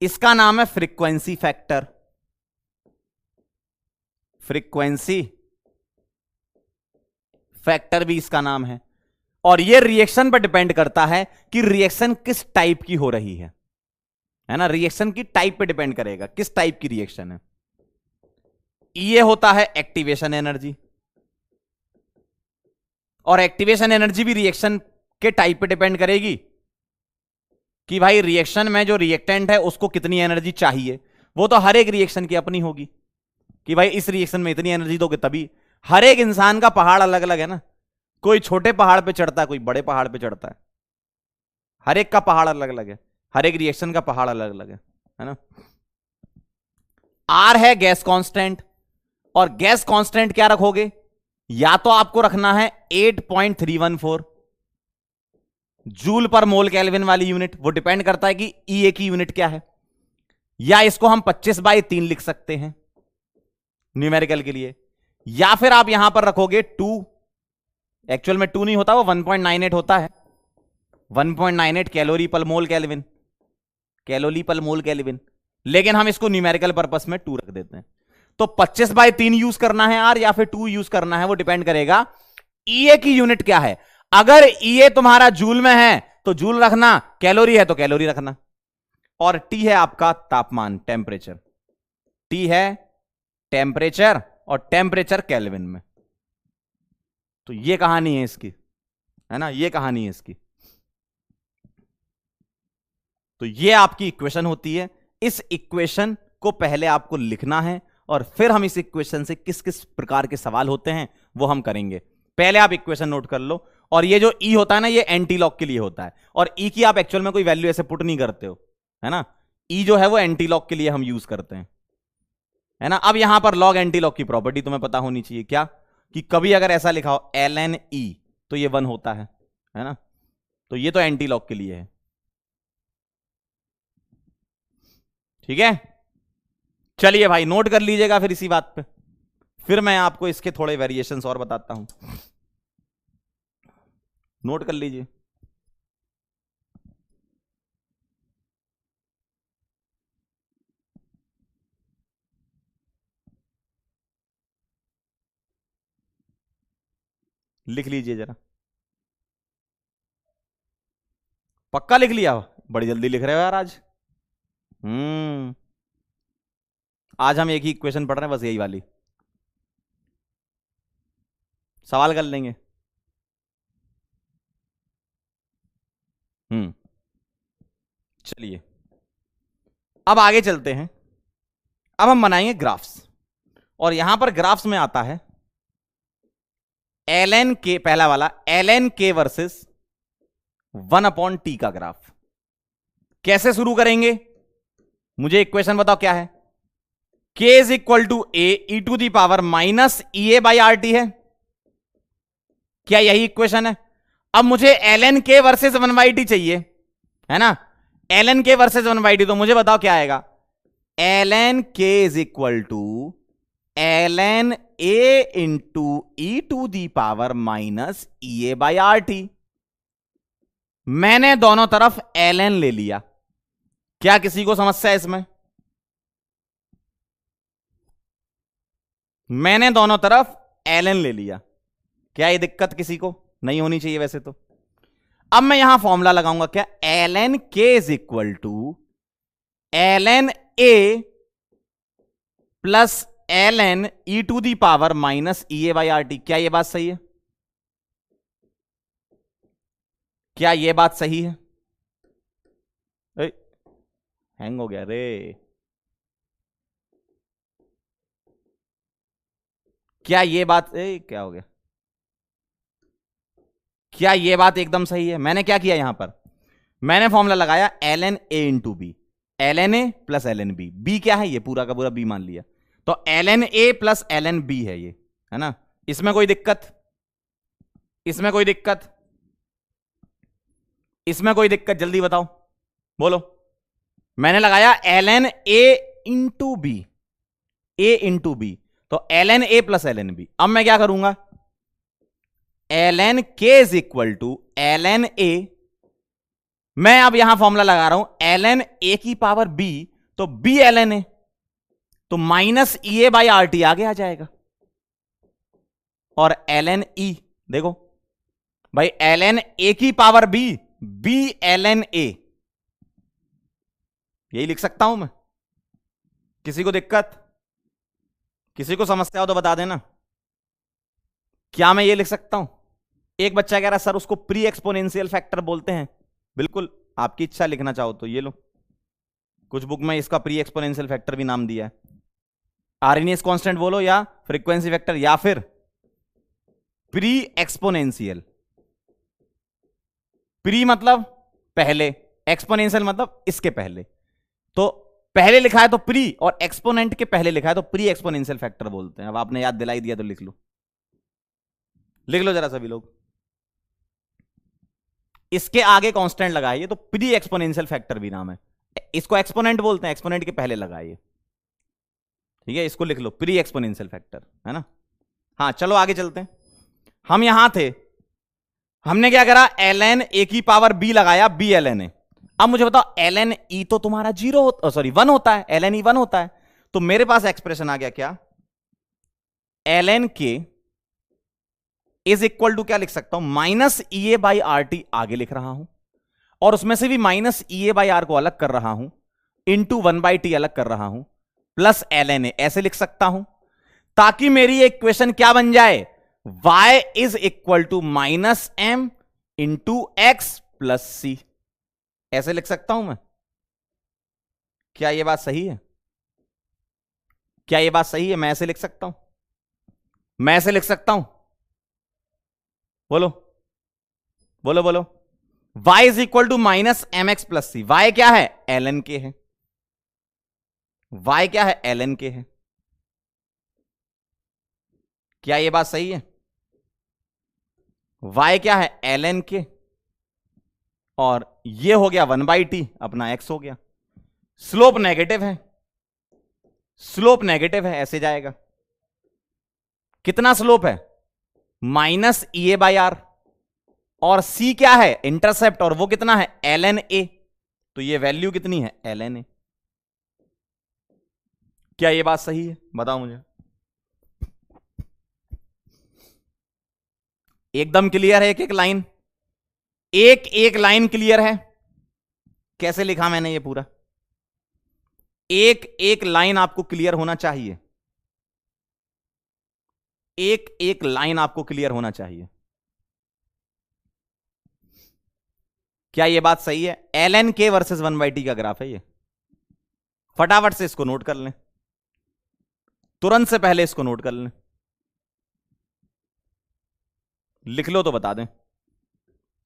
इसका नाम है फ्रीक्वेंसी फैक्टर, फ्रीक्वेंसी फैक्टर भी इसका नाम है। और यह रिएक्शन पर डिपेंड करता है कि रिएक्शन किस टाइप की हो रही है ना? रिएक्शन की टाइप पे डिपेंड करेगा किस टाइप की रिएक्शन है। ये होता है एक्टिवेशन एनर्जी, और एक्टिवेशन एनर्जी भी रिएक्शन के टाइप पे डिपेंड करेगी कि भाई रिएक्शन में जो रिएक्टेंट है उसको कितनी एनर्जी चाहिए। वो तो हर एक रिएक्शन की अपनी होगी कि भाई इस रिएक्शन में इतनी एनर्जी दोगे तभी। हर एक इंसान का पहाड़ अलग अलग है ना, कोई छोटे पहाड़ पे चढ़ता है, कोई बड़े पहाड़ पे चढ़ता है, हर एक का पहाड़ अलग अलग है, हर एक रिएक्शन का पहाड़ अलग अलग है ना? आर है गैस कांस्टेंट, और गैस कांस्टेंट क्या रखोगे? या तो आपको रखना है 8.314 जूल पर मोल केल्विन वाली यूनिट, वो डिपेंड करता है कि ईए की यूनिट क्या है, या इसको हम 25/3 लिख सकते हैं न्यूमेरिकल के लिए, या फिर आप यहां पर रखोगे 2, एक्चुअल में 2 नहीं होता, वो 1.98 होता है, 1.98 कैलोरी पर मोल केल्विन, कैलोरी पर मोल केल्विन, लेकिन हम इसको न्यूमेरिकल पर्पस में 2 रख देते हैं। तो 25/3 यूज करना है आर या फिर 2 यूज करना है, वो डिपेंड करेगा ईए की यूनिट क्या है। अगर ईए तुम्हारा जूल में है तो जूल रखना, कैलोरी है तो कैलोरी रखना, और टी है आपका तापमान, टेम्परेचर, टी है टेम्परेचर, और टेम्परेचर केल्विन में। तो ये कहानी है इसकी, है ना, ये कहानी है इसकी। तो ये आपकी इक्वेशन होती है। इस इक्वेशन को पहले आपको लिखना है और फिर हम इस इक्वेशन से किस किस प्रकार के सवाल होते हैं वो हम करेंगे। पहले आप इक्वेशन नोट कर लो। और ये जो ई होता है ना, ये एंटी लॉग के लिए होता है, और ई की आप एक्चुअल में कोई वैल्यू ऐसे पुट नहीं करते हो, है ना। ई जो है वो एंटी लॉग के लिए हम यूज करते हैं, है ना। अब यहां पर लॉग एंटी लॉग की प्रॉपर्टी तुम्हें पता होनी चाहिए, क्या कि कभी अगर ऐसा लिखा हो ln e तो ये 1 होता है ना। तो ये तो एंटी लॉग के लिए है, ठीक है। चलिए भाई नोट कर लीजिएगा फिर इसी बात पे, फिर मैं आपको इसके थोड़े वेरिएशंस और बताता हूं, नोट कर लीजिए। लिख लीजिए जरा, पक्का लिख लिया? बड़ी जल्दी लिख रहे हो यार आज। आज हम एक ही इक्वेशन पढ़ रहे हैं, बस यही वाली, सवाल कर लेंगे। चलिए अब आगे चलते हैं। अब हम बनाएंगे ग्राफ्स, और यहां पर ग्राफ्स में आता है ln के, पहला वाला ln के वर्सेस 1/t का ग्राफ। कैसे शुरू करेंगे, मुझे इक्वेशन बताओ क्या है। k is equal to A E to the power minus E A by R T है, क्या यही इक्वेशन है? अब मुझे ln के वर्सेस 1/t चाहिए, है ना। ln के वर्सेस 1/t, तो मुझे बताओ क्या आएगा। ln k is equal to ln a into E to the power minus E A by R T. मैंने दोनों तरफ ln ले लिया, क्या किसी को समस्या है इसमें? मैंने दोनों तरफ ln ले लिया, क्या ये दिक्कत किसी को नहीं होनी चाहिए वैसे तो। अब मैं यहां फॉर्मूला लगाऊंगा, क्या ln k is equal to ln a plus ln E to the power minus E A by R T. क्या ये बात सही है? क्या ये बात सही है? हैंग हो गया रे, क्या ये बात क्या हो गया? क्या ये बात एकदम सही है? मैंने क्या किया यहां पर, मैंने फॉर्मूला लगाया ln a into B, ln a plus ln b। b क्या है? ये पूरा का पूरा b मान लिया, तो ln a plus ln b है ये, है ना। इसमें कोई दिक्कत? इसमें कोई दिक्कत? इसमें कोई दिक्कत? जल्दी बताओ, बोलो। मैंने लगाया ln a into B, a into B, तो ln a plus ln b। अब मैं क्या करूंगा, ln k is equal to ln a, मैं अब यहां फॉर्मूला लगा रहा हूं ln a की पावर b, तो b ln a, तो minus E A by R T आगे आ जाएगा, और ln e, देखो भाई ln a की power b, b ln a, यही लिख सकता हूं मैं। किसी को दिक्कत, किसी को समस्या हो तो बता देना, क्या मैं ये लिख सकता हूं? एक बच्चा कह रहा है सर उसको प्री एक्सपोनेंशियल फैक्टर बोलते हैं। बिल्कुल आपकी इच्छा, लिखना चाहो तो ये लो, कुछ बुक में इसका प्री एक्सपोनेंशियल फैक्टर भी नाम दिया है। आरएनएस कांस्टेंट बोलो, या फ्रीक्वेंसी फैक्टर, या फिर प्री एक्सपोनेंशियल। प्री मतलब पहले, एक्सपोनेंशियल मतलब इसके पहले। तो पहले लिखा है तो प्री, और एक्सपोनेंट के पहले लिखा है तो प्री एक्सपोनेंशियल फैक्टर बोलते हैं। अब आपने याद दिलाई दिया तो लिख लो, लिख लो जरा सभी लोग। इसके आगे कांस्टेंट लगाइए तो प्री एक्सपोनेंशियल फैक्टर भी नाम है, इसको एक्सपोनेंट बोलते हैं, एक्सपोनेंट के पहले लगाइए। ठीक है, इसको लिख लो प्री एक्सपोनेंशियल फैक्टर, है ना। हाँ चलो आगे चलते हैं। हम यहां थे, हमने क्या करा, ln a की पावर b लगाया, b ln a। अब मुझे बताओ ln e तो तुम्हारा 0 सॉरी 1 होता है, ln e 1 होता है, तो मेरे पास एक्सप्रेशन आ गया क्या, ln k is equal to क्या लिख सकता हूं, minus E A by R T आगे लिख रहा हूं, और उसमें से भी minus E A by R को अलग कर रहा हूं, इंटू 1/t अलग कर रहा हूं, प्लस ln a ऐसे लिख सकता हूं, ताकि मेरी इक्वेशन क्या बन जाए, y is equal to minus m into x plus c, ऐसे लिख सकता हूं मैं। क्या यह बात सही है, क्या यह बात सही है, मैं ऐसे लिख सकता हूं, मैं ऐसे लिख सकता हूं, बोलो बोलो बोलो। y is equal to minus M X plus C, y क्या है, ln के है, y क्या है, ln के है। क्या यह बात सही है, y क्या है, ln के, और ये हो गया 1/t अपना x हो गया। स्लोप नेगेटिव है, स्लोप नेगेटिव है, ऐसे जाएगा। कितना स्लोप है, minus E A by R, और c क्या है, इंटरसेप्ट, और वो कितना है, ln a, तो ये वैल्यू कितनी है, ln a। क्या ये बात सही है, बताओ मुझे। एकदम क्लियर है, एक एक लाइन, एक एक लाइन क्लियर है। कैसे लिखा मैंने ये पूरा, एक एक लाइन आपको क्लियर होना चाहिए, एक एक लाइन आपको क्लियर होना चाहिए। क्या ये बात सही है, ln k वर्सेस 1/t का ग्राफ है ये, फटाफट से इसको नोट कर लें, तुरंत से पहले इसको नोट कर लें, लिख लो तो बता दें।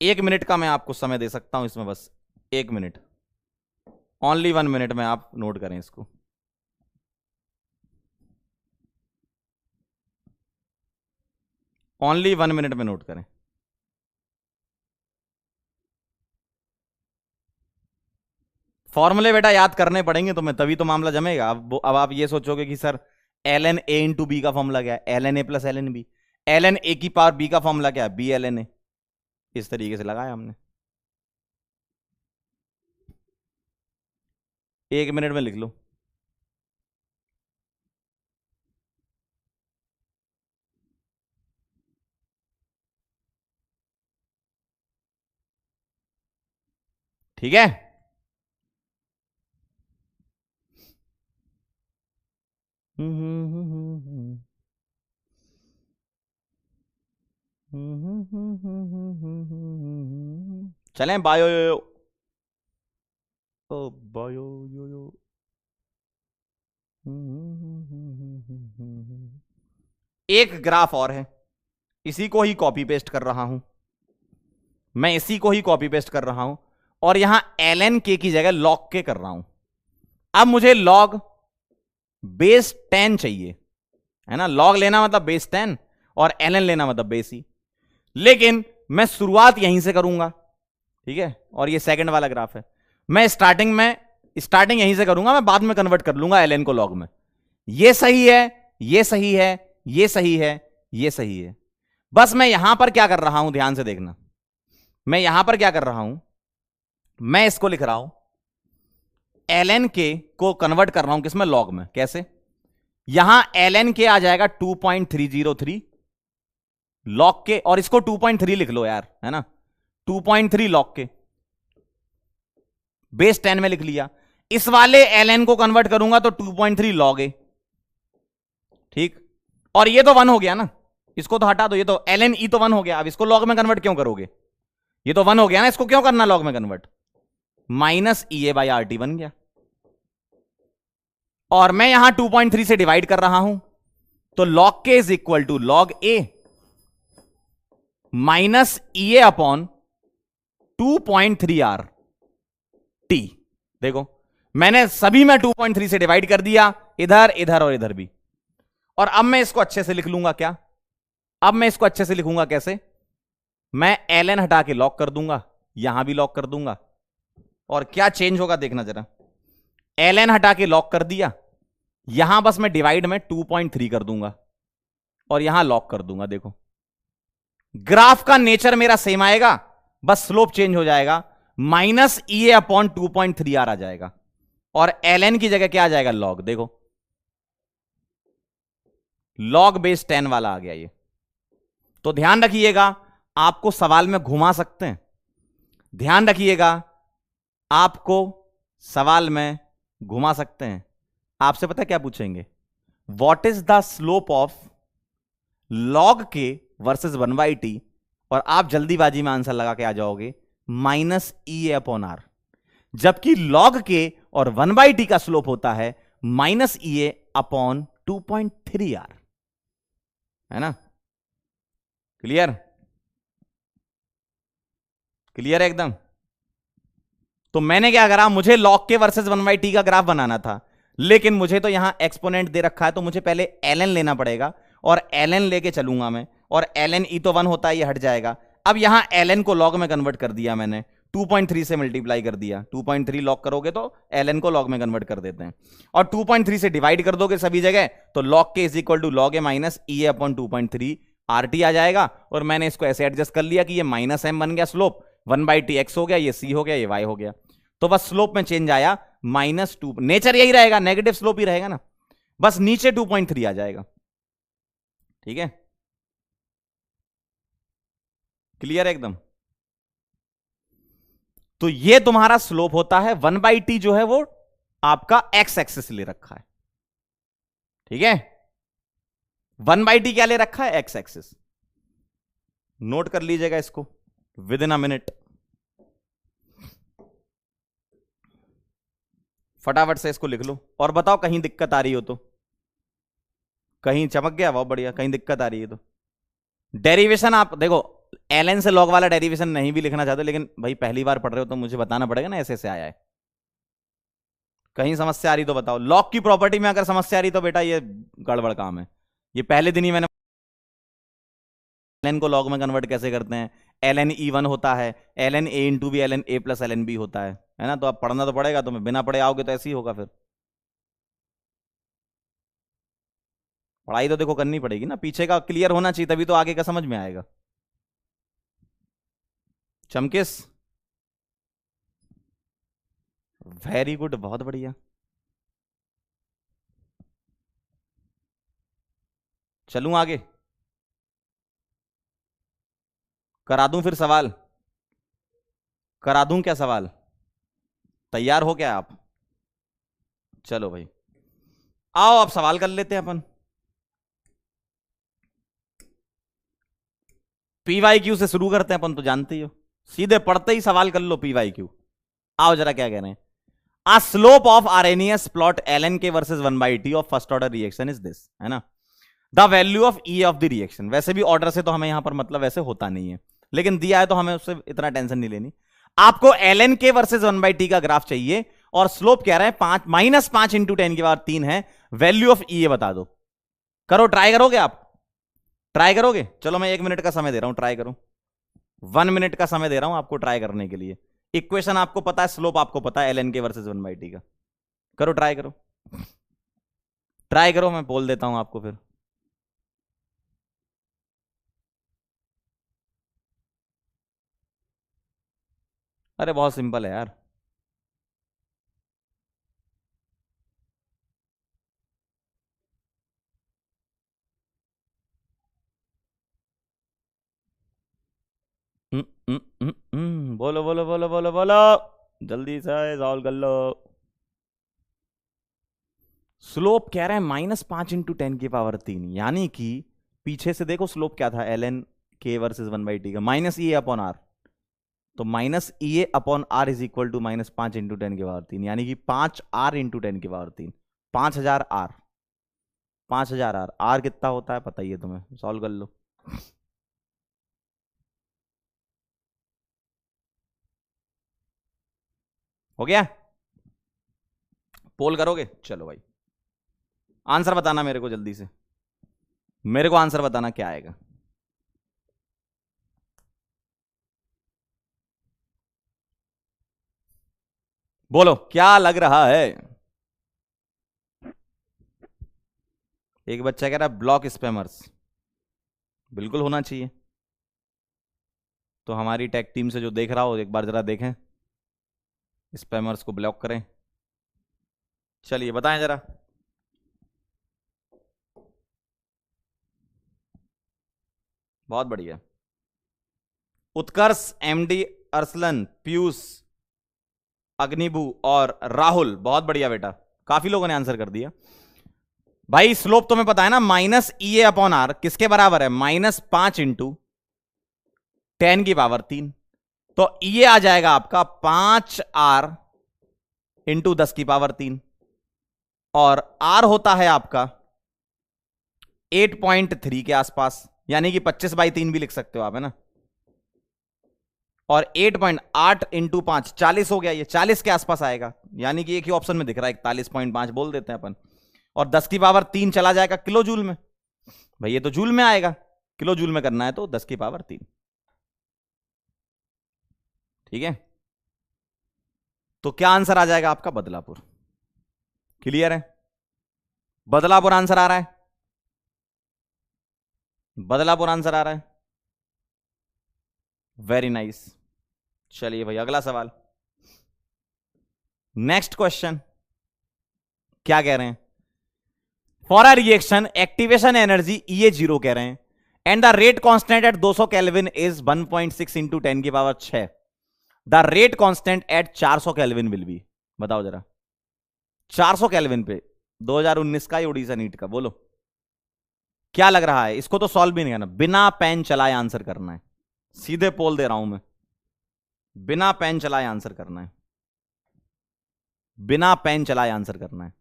1 मिनट का मैं आपको समय दे सकता हूं इसमें, बस 1 मिनट, ओनली 1 मिनट में आप नोट करें इसको। ओनली 1 मिनट में नोट करें। फॉर्मूले बेटा याद करने पड़ेंगे तुम्हें, तभी तो मामला जमेगा। अब आप ये सोचोगे कि sir ln a into B का फॉर्मूला क्या है, ln a plus ln b, ln a की पावर b का फॉर्मूला क्या है, b ln a, इस तरीके से लगाया हमने। 1 मिनट में लिख लो। ठीक है, चलें बायो यो यो, ओ बायो यो यो। एक ग्राफ और है, इसी को ही कॉपी पेस्ट कर रहा हूं मैं, इसी को ही कॉपी पेस्ट कर रहा हूं, और यहां ln k की जगह log k कर रहा हूं। अब मुझे log बेस 10 चाहिए, है ना, log लेना मतलब बेस 10 और ln लेना मतलब बेस ही, लेकिन मैं शुरुआत यहीं से करूंगा। ठीक है, और ये सेकंड वाला ग्राफ है, मैं स्टार्टिंग यहीं से करूंगा, मैं बाद में कन्वर्ट कर लूंगा ln को log में। ये सही है, ये सही है, ये सही है, ये सही है। बस मैं यहां पर क्या कर रहा हूं, ध्यान से देखना, मैं यहां पर क्या कर रहा हूं, मैं इसको लिख रहा हूं ln k को कन्वर्ट कर रहा हूं किसमें, log में। कैसे, यहां ln k आ जाएगा 2.303 log k, और इसको 2.3 लिख लो यार, है ना, 2.3 log k, बेस 10 में लिख लिया। इस वाले ln को कन्वर्ट करूंगा तो 2.3 log a, ठीक, और ये तो 1 हो गया ना, इसको तो हटा दो, ये तो ln e तो 1 हो गया। अब इसको log में कन्वर्ट क्यों करोगे, ये तो 1 हो गया ना, इसको क्यों करना log में convert, minus E A by R T बन गया, और मैं यहां 2.3 से डिवाइड कर रहा हूं, तो log k is equal to log a minus E A upon 2.3 R T. देखो मैंने सभी में 2.3 से डिवाइड कर दिया, इधर इधर और इधर भी। और अब मैं इसको अच्छे से लिख लूंगा क्या? अब मैं इसको अच्छे से लिखूंगा कैसे? मैं ln हटा के लॉक कर दूंगा, यहां भी लॉक कर दूंगा, और क्या चेंज होगा देखना जरा। ln हटा के लॉक कर दिया, यहां बस मैं डिवाइड में 2.3 कर दूंगा और यहां लॉक कर दूंगा। देखो ग्राफ का नेचर मेरा सेम आएगा, बस स्लोप चेंज हो जाएगा, माइनस ई अपॉन 2.3 आ जाएगा, और ln की जगह क्या आ जाएगा? लॉग। देखो लॉग बेस 10 वाला आ गया ये। तो ध्यान रखिएगा, आपको सवाल में घुमा सकते हैं, ध्यान रखिएगा, आपको सवाल में घुमा सकते हैं। आपसे पता क्या पूछेंगे? What is the slope of log के वर्सेस 1/t, और आप जल्दीबाजी में आंसर लगा के आ जाओगे माइनस ई अपॉन आर, जबकि लॉग के और 1/t का स्लोप होता है माइनस ई अपॉन 2.3 आर, है ना? क्लियर? क्लियर है एकदम? तो मैंने क्या करा, मुझे लॉग के वर्सेस 1/t का ग्राफ बनाना था, लेकिन मुझे तो यहां एक्सपोनेंट दे रखा है, तो मुझे पहले ln लेना पड़ेगा, और ln लेके चलूंगा मैं, और ln e तो 1 होता है, ये हट जाएगा। अब यहां ln को लॉग में कन्वर्ट कर दिया मैंने, 2.3 से मल्टीप्लाई कर दिया, 2.3 लॉग करोगे तो ln को लॉग में कन्वर्ट कर देते हैं, और 2.3 से डिवाइड कर दोगे सभी जगह, तो log k is equal to log a minus E upon 2.3 RT आ जाएगा। और मैंने इसको ऐसे एडजस्ट कर लिया कि ये माइनस एम बन गया स्लोप, 1/t x हो गया, ये c हो गया, ये y हो गया। तो बस स्लोप में चेंज आया, -2, नेचर यही रहेगा, नेगेटिव स्लोप ही रहेगा ना, बस नीचे 2.3 आ जाएगा। ठीक है? क्लियर है एकदम? तो ये तुम्हारा स्लोप होता है, 1/t जो है वो आपका x एक्सिस ले रखा है। ठीक है? 1/t क्या ले रखा है? x axis. नोट कर लीजिएगा इसको विद इन अ मिनट, फटाफट से इसको लिख लो, और बताओ कहीं दिक्कत आ रही हो तो। कहीं चमक गया? बहुत बढ़िया। कहीं दिक्कत आ रही है तो डेरिवेशन आप देखो, ln से log वाला डेरिवेशन नहीं भी लिखना चाहते, लेकिन भाई पहली बार पढ़ रहे हो तो मुझे बताना पड़ेगा ना, ऐसे आया है। कहीं समस्या आ रही तो बताओ। लॉग की प्रॉपर्टी में अगर समस्या आ रही तो बेटा ये गड़बड़ काम है। ये पहले दिन ही मैंने ln को log में कन्वर्ट कैसे करते हैं, ln e1 होता है, ln a इंटू भी ln a plus ln b होता है ना? तो अब पढ़ना तो पड़ेगा, तुम्हें बिना पढ़े आओगे तो ऐसे ही होगा फिर। पढ़ाई तो देखो करनी पड़ेगी ना, पीछे का क्लियर होना चाहिए, तभी तो आगे का समझ में आएगा। चमकिस, वेरी गुड, बहुत बढ़िया। चलूं आगे? करा दूं फिर सवाल? करा दूं क्या सवाल? तैयार हो क्या आप? चलो भाई, आओ आप सवाल कर लेते हैं अपन। पीवाईक्यू से शुरू करते हैं अपन, तो जानते ही हो, सीधे पढ़ते ही सवाल कर लो पीवाईक्यू। आओ जरा क्या कह रहे हैं। A slope of Arrhenius plot ln k versus 1/t of first order reaction is this, है ना? The value of E of the reaction. वैसे भी ऑर्डर से तो हमें यहां पर मतलब वैसे होता नहीं है, लेकिन दिया है तो हमें उससे इतना टेंशन नहीं लेनी। आपको ln के वर्सेस 1/t का ग्राफ चाहिए, और स्लोप कह रहे हैं 5 -5 इंटू 10 की पावर 3 है। वैल्यू ऑफ ई बता दो। करो, ट्राई करोगे आप? ट्राई करोगे? चलो मैं 1 मिनट का समय दे रहा हूं, ट्राई करो। 1 मिनट का समय दे रहा हूं आपको ट्राई करने के लिए। इक्वेशन आपको पता है, स्लोप आपको पता है ln के वर्सेस 1/t का। करो, ट्राई करो, ट्राई करो, मैं बोल देता हूं आपको फिर। अरे बहुत सिंपल है यार। बोलो बोलो बोलो बोलो बोलो, जल्दी से सॉल्व कर लो। स्लोप कह रहे हैं -5 इंटू 10 की पावर 3, यानी कि पीछे से देखो स्लोप क्या था, ln के वर्सेस 1/t का, माइनस ई अपॉन आर। तो minus E upon R is equal to -5 into 10 की पावर 3, यानी कि 5 r इंटू 10 की पावर 3, 5000 r। 5000 r, r कितना होता है पता ही है तुम्हें, सॉल्व कर लो। हो गया? पोल करोगे? चलो भाई आंसर बताना मेरे को जल्दी से, मेरे को आंसर बताना क्या आएगा। बोलो क्या लग रहा है। एक बच्चा कह रहा है ब्लॉक स्पैमर्स, बिल्कुल होना चाहिए। तो हमारी टेक टीम से जो देख रहा हो एक बार जरा देखें, स्पैमर्स को ब्लॉक करें। चलिए बताएं जरा। बहुत बढ़िया। उत्कर्ष, एमडी, अरसलन, पीयूष, अग्निभू और राहुल, बहुत बढ़िया बेटा, काफी लोगों ने आंसर कर दिया। भाई स्लोप तुम्हें पता है ना, minus E A upon R किसके बराबर है? -5 इंटू 10⁻3। तो ये आ जाएगा आपका 5R इंटू 10⁻3, और R होता है आपका 8.3 के आसपास, यानी कि 25/3 भी लिख सकते हो आप, है ना। और 8.8 इंटू 5 40 हो गया, ये 40 के आसपास आएगा, यानी कि एक ही ऑप्शन में दिख रहा है 41.5 बोल देते हैं अपन। और 10⁻3 चला जाएगा किलो जूल में, भाई ये तो जूल में आएगा, किलो जूल में करना है तो 10⁻3। ठीक है, तो क्या आंसर आ जाएगा आपका? बदलापुर। क्लियर है? बदलापुर आंसर आ रहा है, बदलापुर आंसर आ रहा है। Very nice. चलिए भाई अगला सवाल, नेक्स्ट क्वेश्चन। क्या कह रहे हैं? For a reaction activation energy ये 0 कह रहे हैं, and the rate constant eight 200 kelvin is 1.6 into 10⁶। The rate constant eight 400 kelvin will be. बताओ जरा, 400 केल्विन पे 2019 का ओडिशा नीट का, बोलो क्या लग रहा है? इसको तो सॉल्व भी नहीं करना, बिना पेन चलाए आंसर करना है, सीधे पोल दे रहा हूं मैं, बिना पेन चलाए आंसर करना है, बिना पेन चलाए आंसर करना है।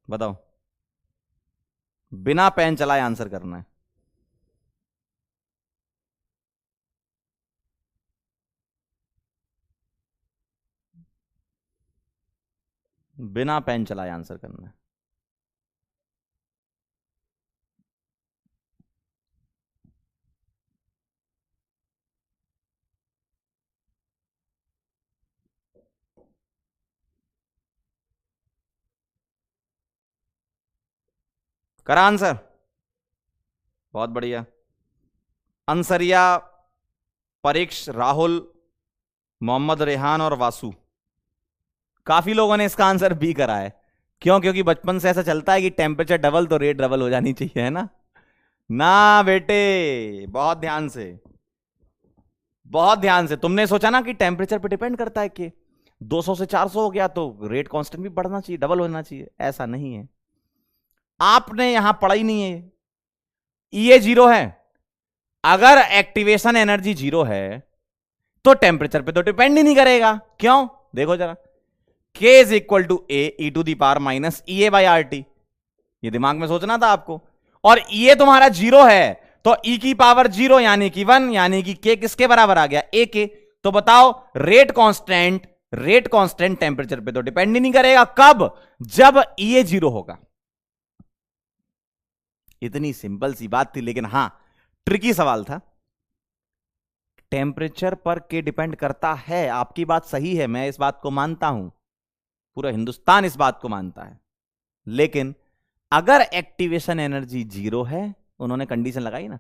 बताओ, बिना पेन चलाए आंसर करना है। बिना पेन चलाए आंसर करना है। करा आंसर? बहुत बढ़िया। अंसरिया, परीक्ष, राहुल, मोहम्मद रेहान और वासु, काफी लोगों ने इसका आंसर बी करा है। क्यों? क्योंकि बचपन से ऐसा चलता है कि टेम्परेचर डबल तो रेट डबल हो जानी चाहिए, है ना। ना बेटे, बहुत ध्यान से, बहुत ध्यान से। तुमने सोचा ना कि टेम्परेचर पे डिपेंड करता है कि 200 से 400 हो गया तो रेट कांस्टेंट भी बढ़ना चाहिए, डबल होना चाहिए, ऐसा नहीं है। आपने यहां पढ़ा ही नहीं है। ये 0 है, अगर एक्टिवेशन एनर्जी 0 है तो टेम्परेचर पे तो डिपेंड ही नहीं करेगा। क्यों? देखो जरा, K is equal to A E to the power minus E A by R T, ये दिमाग में सोचना था आपको। और ये तुम्हारा 0 है तो e की पावर 0 यानी कि 1, यानी कि K किसके बराबर आ गया? A के। तो बताओ, रेट कांस्टेंट टेम्परेचर पे तो डिपेंड ही नहीं करेगा। कब? जब ये 0 होगा। इतनी सिंपल सी बात थी, लेकिन हां ट्रिकी सवाल था। टेम्परेचर पर के डिपेंड करता है, आपकी बात सही है, मैं इस बात को मानता हूं, पूरा हिंदुस्तान इस बात को मानता है। लेकिन अगर एक्टिवेशन एनर्जी 0 है, उन्होंने कंडीशन लगाई ना,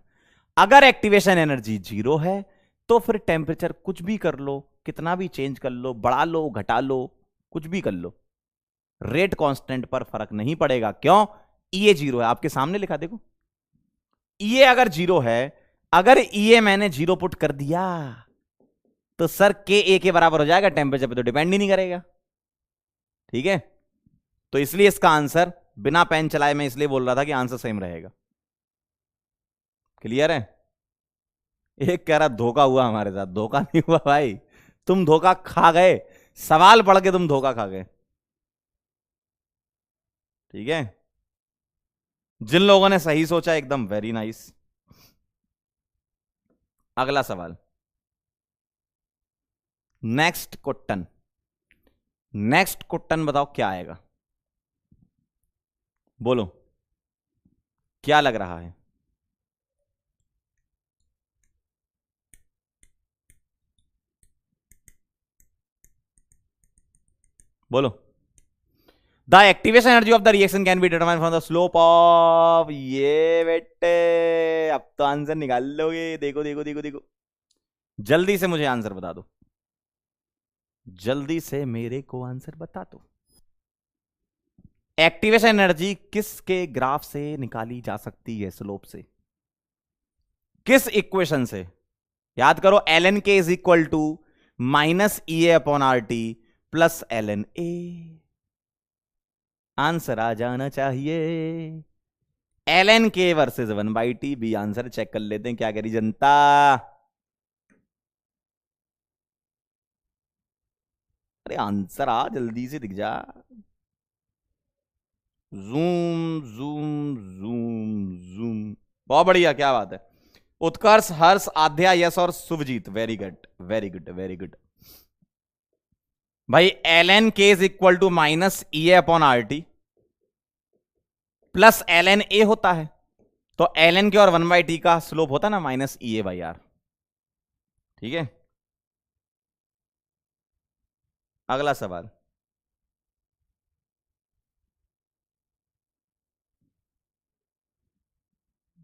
अगर एक्टिवेशन एनर्जी 0 है तो फिर टेम्परेचर कुछ भी कर लो, कितना भी चेंज कर लो, बढ़ा लो, घटा लो, कुछ भी कर लो, रेट कांस्टेंट पर फर्क नहीं पड़ेगा। क्यों? ये 0 है, आपके सामने लिखा देखो। ये अगर 0 है, अगर ये मैंने 0 पुट कर दिया तो सर के ए के बराबर हो जाएगा, टेम्परेचर पे तो डिपेंड ही नहीं करेगा। ठीक है, तो इसलिए इसका आंसर बिना पेन चलाए, मैं इसलिए बोल रहा था कि आंसर सेम रहेगा। क्लियर है? एक कह रहा धोखा हुआ हमारे साथ, धोखा नहीं हुआ भाई, तुम धोखा खा गए, सवाल पढ़ के तुम धोखा खा गए। ठीक है, जिन लोगों ने सही सोचा एकदम वेरी नाइस। अगला सवाल, नेक्स्ट क्वेश्चन। नेक्स्ट क्वेश्चन बताओ क्या आएगा, बोलो क्या लग रहा है। बोलो। The activation energy of the reaction can be determined from the slope of, ये बेटे अब तो आंसर निकाल लोगे। देखो देखो देखो देखो, जल्दी से मुझे आंसर बता दो, जल्दी से मेरे को आंसर बता दो। एक्टिवेशन एनर्जी किसके ग्राफ से निकाली जा सकती है, स्लोप से, किस इक्वेशन से? याद करो, ln k is equal to minus E upon R T plus ln a। Answer आ जाना चाहिए। ln k versus 1/t, B answer check कर लेते हैं क्या करी जनता। अरे आंसर आ, जल्दी से दिख जा। जूम जूम जूम जूम, बहुत बढ़िया, क्या बात है। उत्कर्ष, हर्ष, आध्या, यश और Shubhjeet, very good very good very good. भाई ln k is equal to minus E upon R T plus ln a होता है, तो ln के और 1/t का स्लोप होता है ना minus E A by R. ठीक है, अगला सवाल।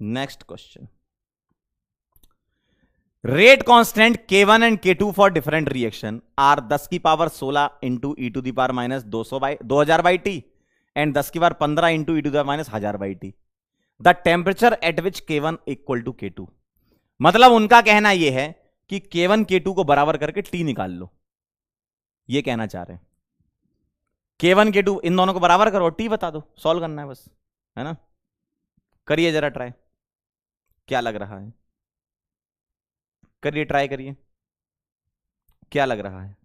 Next question, rate constant k1 and k2 for different reaction are 10 की power 16 into E to the power minus 2000 by T and 10 की power 15 into E to the power minus 1000 by T. The temperature at which k1 equal to k2, मतलब उनका कहना यह है कि k1 k2 को बराबर करके t निकाल लो, ये कहना चाह रहे हैं। k1 k2 इन दोनों को बराबर करो, t बता दो, सॉल्व करना है बस, है ना। करिए जरा ट्राई, क्या लग रहा है, करिए ट्राई करिए, क्या लग रहा है।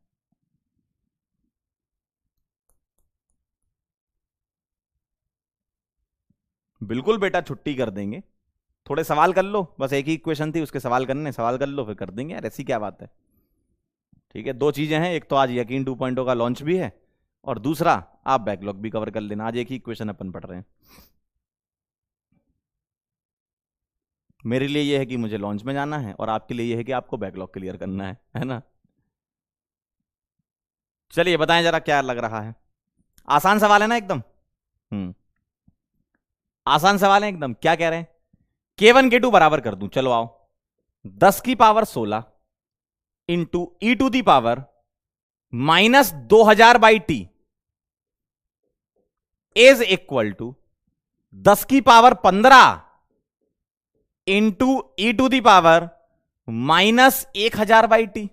बिल्कुल बेटा, छुट्टी कर देंगे, थोड़े सवाल कर लो, बस एक ही क्वेश्चन थी उसके सवाल करने, सवाल कर लो फिर कर देंगे यार, ऐसी क्या बात है। ठीक है, दो चीजें हैं, एक तो आज यकीन 2.0 का लॉन्च भी है और दूसरा आप बैकलॉग भी कवर कर लेना, आज एक ही क्वेश्चन अपन पढ़ रहे हैं। मेरे लिए यह है कि मुझे लॉन्च में जाना है और आपके लिए यह है कि आपको बैकलॉग क्लियर करना है ना। चलिए बताएं जरा क्या लग रहा है। आसान सवाल है ना एकदम, आसान सवाल है एकदम। क्या कह रहे हैं, k1 k2 बराबर कर दूं, चलो आओ। 10 की power 16 into E to the power minus 2000 by T is equal to 10 की power 15 into E to the power minus 1000 by T.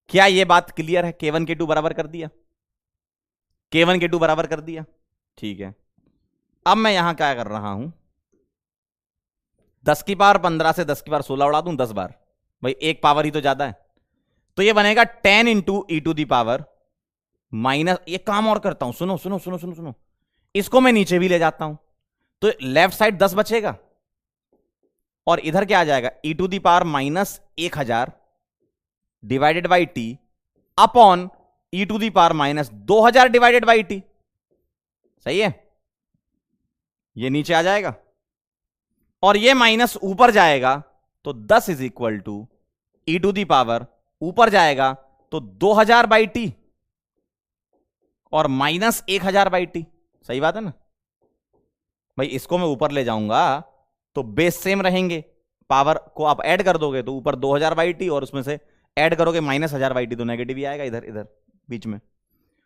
क्या यह बात क्लियर है? k1 k2 बराबर कर दिया, k1 k2 बराबर कर दिया, ठीक है। अब मैं यहां क्या कर रहा हूं, 10 की पावर 15 से 10 की पावर 16 उड़ा दूं 10 बार, भाई एक पावर ही तो ज्यादा है, तो ये बनेगा 10 into E to the power minus, ये काम और करता हूं, सुनो सुनो सुनो सुनो सुनो, इसको मैं नीचे भी ले जाता हूं, तो लेफ्ट साइड 10 बचेगा और इधर क्या आ जाएगा, e to the power minus 1000 divided by T upon e to the power minus 2000 divided by T. सही है, ये नीचे आ जाएगा और ये माइनस ऊपर जाएगा, तो 10 is equal to E to the power ऊपर जाएगा तो 2000 बाई टी और माइनस 1000 बाई टी। सही बात है ना भाई, इसको मैं ऊपर ले जाऊंगा तो बेस सेम रहेंगे, पावर को आप ऐड कर दोगे तो ऊपर 2000 बाई टी और उसमें से ऐड करोगे माइनस 1000 बाई टी, तो नेगेटिव ही आएगा इधर इधर बीच में,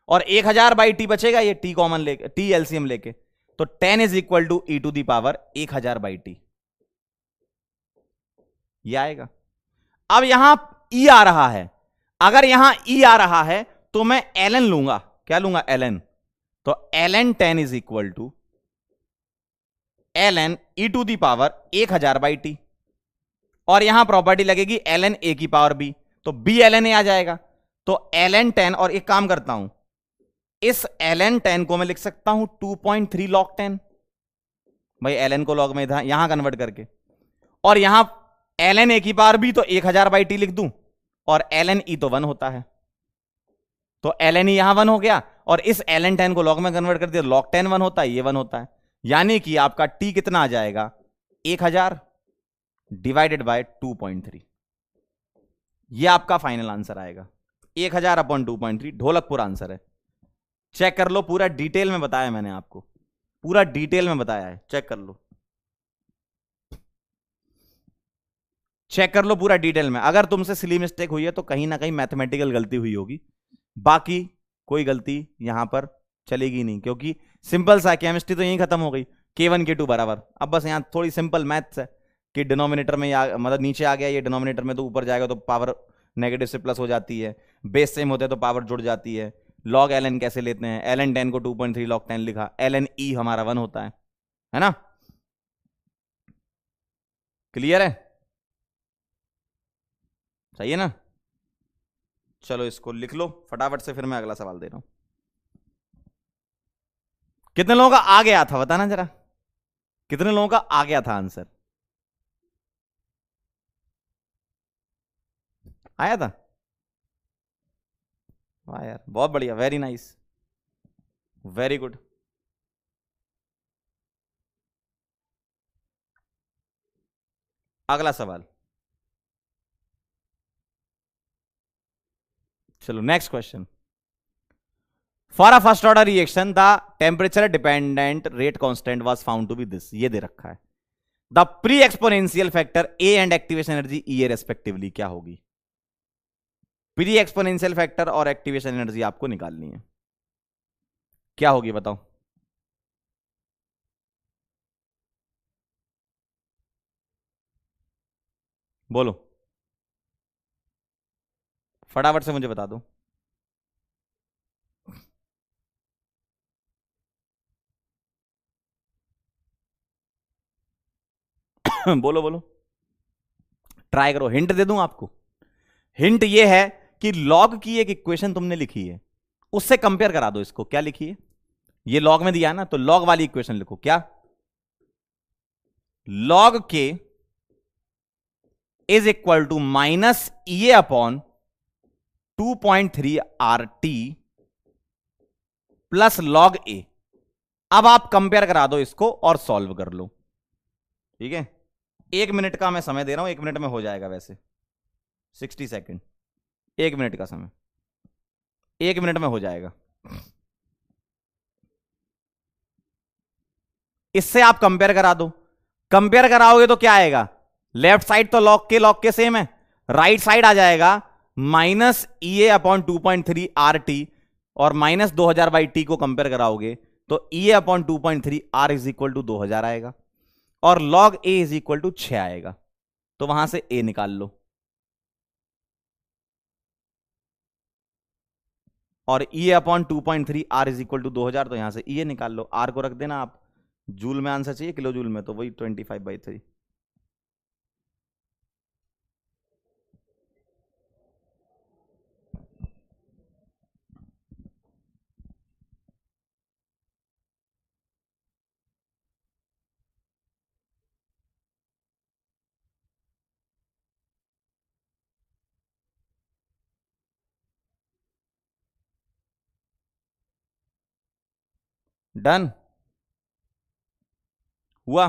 और 1000 बाई टी बचेगा, ये टी कॉमन लेके, टी एलसीएम लेके, तो 10 is equal to E to the power 1000 by T, ये आएगा। अब यहां ई आ रहा है, अगर यहां ई आ रहा है तो मैं ln लूंगा, क्या लूंगा, ln, तो ln 10 is equal to ln E to the power 1000 by T, और यहां प्रॉपर्टी लगेगी ln a की पावर b, तो b ln a आ जाएगा, तो ln 10, और एक काम करता हूं, इस ln 10 को मैं लिख सकता हूं 2.3 log 10, भाई ln को log में यहां कन्वर्ट करके, और यहां ln a की पावर b तो 1000 बाई टी लिख दूं, और ln e तो 1 होता है, तो ln यहां 1 हो गया, और इस ln 10 को log में कन्वर्ट कर दिया, log 10 1 होता है, ये 1 होता है, यानी कि आपका t कितना आ जाएगा 1000 डिवाइडेड बाय 2.3। ये आपका फाइनल आंसर आएगा 1000 अपॉन 2.3। ढोलकपुर आंसर है, चेक कर लो, पूरा डिटेल में बताया मैंने आपको, पूरा डिटेल में बताया है, चेक कर लो, चेक कर लो पूरा डिटेल में। अगर तुमसे सिली मिस्टेक हुई है तो कहीं ना कहीं मैथमेटिकल गलती हुई होगी, बाकी कोई गलती यहां पर चलेगी नहीं, क्योंकि सिंपल सा केमिस्ट्री तो यहीं खत्म हो गई, K1 K2 बराबर। अब बस यहां थोड़ी सिंपल मैथ्स है कि डिनोमिनेटर में मतलब नीचे आ गया ये डिनोमिनेटर में, तो ऊपर जाएगा तो पावर नेगेटिव से प्लस हो जाती है, बेस सेम होते हैं तो पावर जुड़ जाती है। लॉग ln कैसे लेते हैं, ln 10 को 2.3 log 10 लिखा, ln e हमारा 1 होता है ना? क्लियर है? सही है ना? चलो इसको लिख लो फटाफट से, फिर मैं अगला सवाल दे रहा हूं। कितने लोगों का आ गया था बताना जरा, कितने लोगों का आ गया था आंसर? आया था? वाह यार, बहुत बढ़िया, वेरी नाइस, वेरी गुड। अगला सवाल, चलो next question. For a first order reaction the temperature dependent rate constant was found to be this, ये दे रखा है। The pre exponential factor A and activation energy E A respectively क्या होगी? प्री एक्सपोनेंशियल फैक्टर और एक्टिवेशन एनर्जी आपको निकालनी है, क्या होगी बताओ? बोलो फटाफट से मुझे बता दो। बोलो बोलो, ट्राई करो, हिंट दे दूं आपको? हिंट ये है कि लॉग की एक इक्वेशन तुमने लिखी है, उससे कंपेयर करा दो इसको। क्या लिखी है? ये लॉग में दिया ना, तो लॉग वाली इक्वेशन लिखो। क्या? Log k is equal to minus E upon 2.3 R T plus log a. अब आप कंपेयर करा दो इसको और सॉल्व कर लो, ठीक है? 1 मिनट का मैं समय दे रहा हूं, 1 मिनट में हो जाएगा, वैसे 60 सेकेंड, 1 मिनट का समय, 1 मिनट में हो जाएगा। इससे आप कंपेयर करा दो, कंपेयर कराओगे तो क्या आएगा? लेफ्ट साइड तो लॉग के सेम है, राइट साइड आ जाएगा माइनस ई अपॉन 2.3 आर टी, और माइनस 2000 बाई टी को कंपेयर कराओगे तो E upon 2.3 R is equal to 2000 आएगा, और log A is equal to 6 आएगा। तो वहां से ए निकाल लो, और E upon 2.3 R is equal to 2000, तो यहां से ई निकाल लो। आर को रख देना आप, जूल में आंसर चाहिए, किलो जूल में, तो वही 25/3। डन हुआ?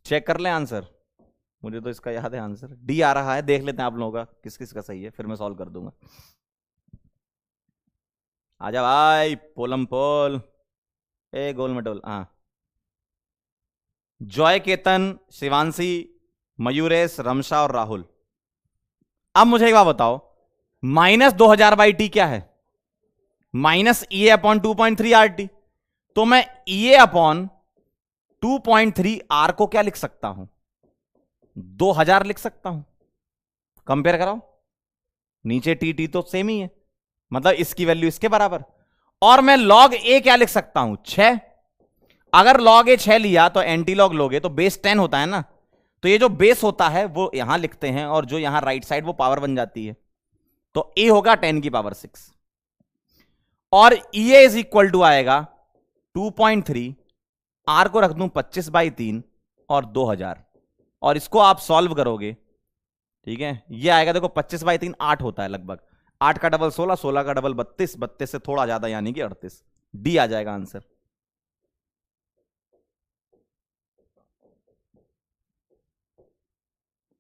चेक कर लें आंसर, मुझे तो इसका याद है आंसर, डी आ रहा है, देख लेते हैं आप लोगों का किस किस का सही है, फिर मैं सॉल्व कर दूंगा। आजा भाई पोलम पोल, ए गोल मटोल। हाँ, जॉय, केतन, शिवांशी, मयूरेश, रमशा और राहुल। अब मुझे एक बात बताओ, माइनस 2000 बाई टी क्या है? माइनस ई अपॉन 2.3 आर टी। तो मैं ई अपॉन 2.3 आर को क्या लिख सकता हूं? 2000 लिख सकता हूं। कंपेयर कराओ, नीचे टी टी तो सेम ही है, मतलब इसकी वैल्यू इसके बराबर। और मैं लॉग ए क्या लिख सकता हूं? 6। अगर लॉग ए 6 लिया तो एंटी लॉग लोगे तो बेस 10 होता है ना, तो ये जो बेस होता है वो यहां लिखते हैं, और जो यहां राइट साइड वो पावर बन जाती है, तो ए होगा 10 की पावर 6, और ई ए इज इक्वल टू आएगा 2.3, आर को रख दूं 25/3 और 2000, और इसको आप सॉल्व करोगे, ठीक है, ये आएगा देखो 25/3 8 होता है लगभग, 8 का डबल 16, 16 का डबल 32, 32 से थोड़ा ज्यादा यानी कि 38। डी आ जाएगा आंसर।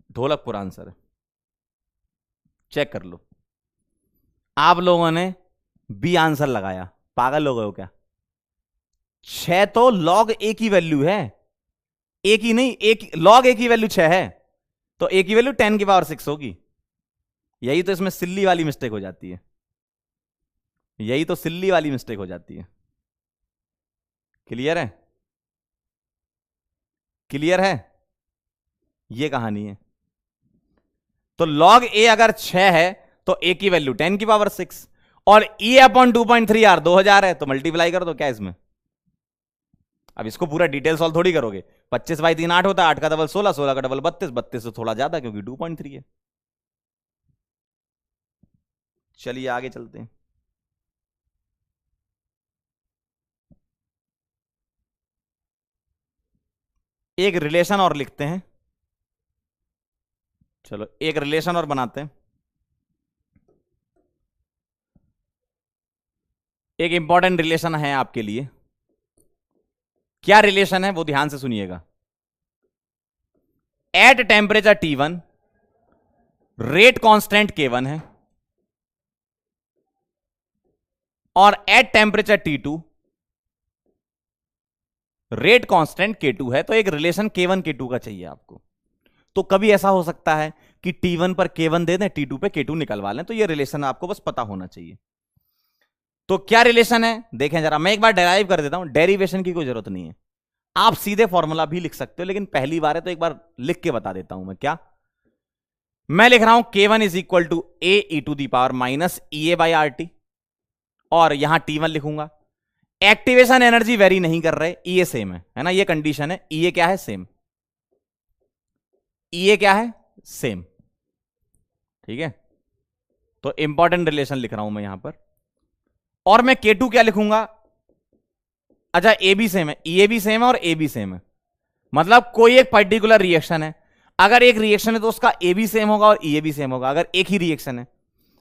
ढोलकपुर आंसर है, चेक कर लो। आप लोगों ने बी आंसर लगाया, पागल हो गए हो क्या? 6 तो लॉग ए की वैल्यू है, ए की नहीं, एक लॉग ए की वैल्यू 6 है, तो ए की वैल्यू 10 की पावर 6 होगी। यही तो इसमें सिल्ली वाली मिस्टेक हो जाती है, यही तो सिल्ली वाली मिस्टेक हो जाती है। क्लियर है? क्लियर है? ये कहानी है। तो लॉग ए अगर 6 है तो ए की वैल्यू 10 की पावर 6, और ई अपॉन 2.3 यार 2000 है, तो मल्टीप्लाई कर दो क्या इसमें। अब इसको पूरा डिटेल सॉल्व थोड़ी करोगे, 25/3 8 होता है, 8 का डबल 16, 16 का डबल 32, 32 से थोड़ा ज्यादा क्योंकि 2.3 है। चलिए आगे चलते हैं। एक रिलेशन और लिखते हैं, चलो एक रिलेशन और बनाते हैं। एक इंपॉर्टेंट रिलेशन है आपके लिए, क्या रिलेशन है वो ध्यान से सुनिएगा। At temperature T1 rate constant K1 है, और at temperature T2 rate constant K2 है। तो एक रिलेशन K1 K2 का चाहिए आपको। तो कभी ऐसा हो सकता है कि T1 पर K1 दे दें, T2 पे K2 निकलवा लें, तो ये रिलेशन आपको बस पता होना चाहिए। तो क्या रिलेशन है देखें जरा, मैं एक बार डेराइव कर देता हूं, डेरिवेशन की कोई जरूरत नहीं है, आप सीधे फॉर्मूला भी लिख सकते हो, लेकिन पहली बार है तो एक बार लिख के बता देता हूं मैं। क्या मैं लिख रहा हूं, K1 is equal to A E to the power minus E A by R T, और यहां T1 लिखूंगा। एक्टिवेशन एनर्जी वेरी नहीं कर रहे, ई ए सेम है ना, ये कंडीशन है, ई ए क्या है सेम, ई ए क्या है सेम, ठीक है। तो इंपॉर्टेंट रिलेशन लिख रहा हूं मैं यहां पर, और मैं K2 क्या लिखूंगा, अच्छा ए भी सेम है, ई ए भी सेम है और ए भी सेम है, मतलब कोई एक पर्टिकुलर रिएक्शन है, अगर एक रिएक्शन है तो उसका ए भी सेम होगा और ई ए भी सेम होगा। अगर एक ही रिएक्शन है,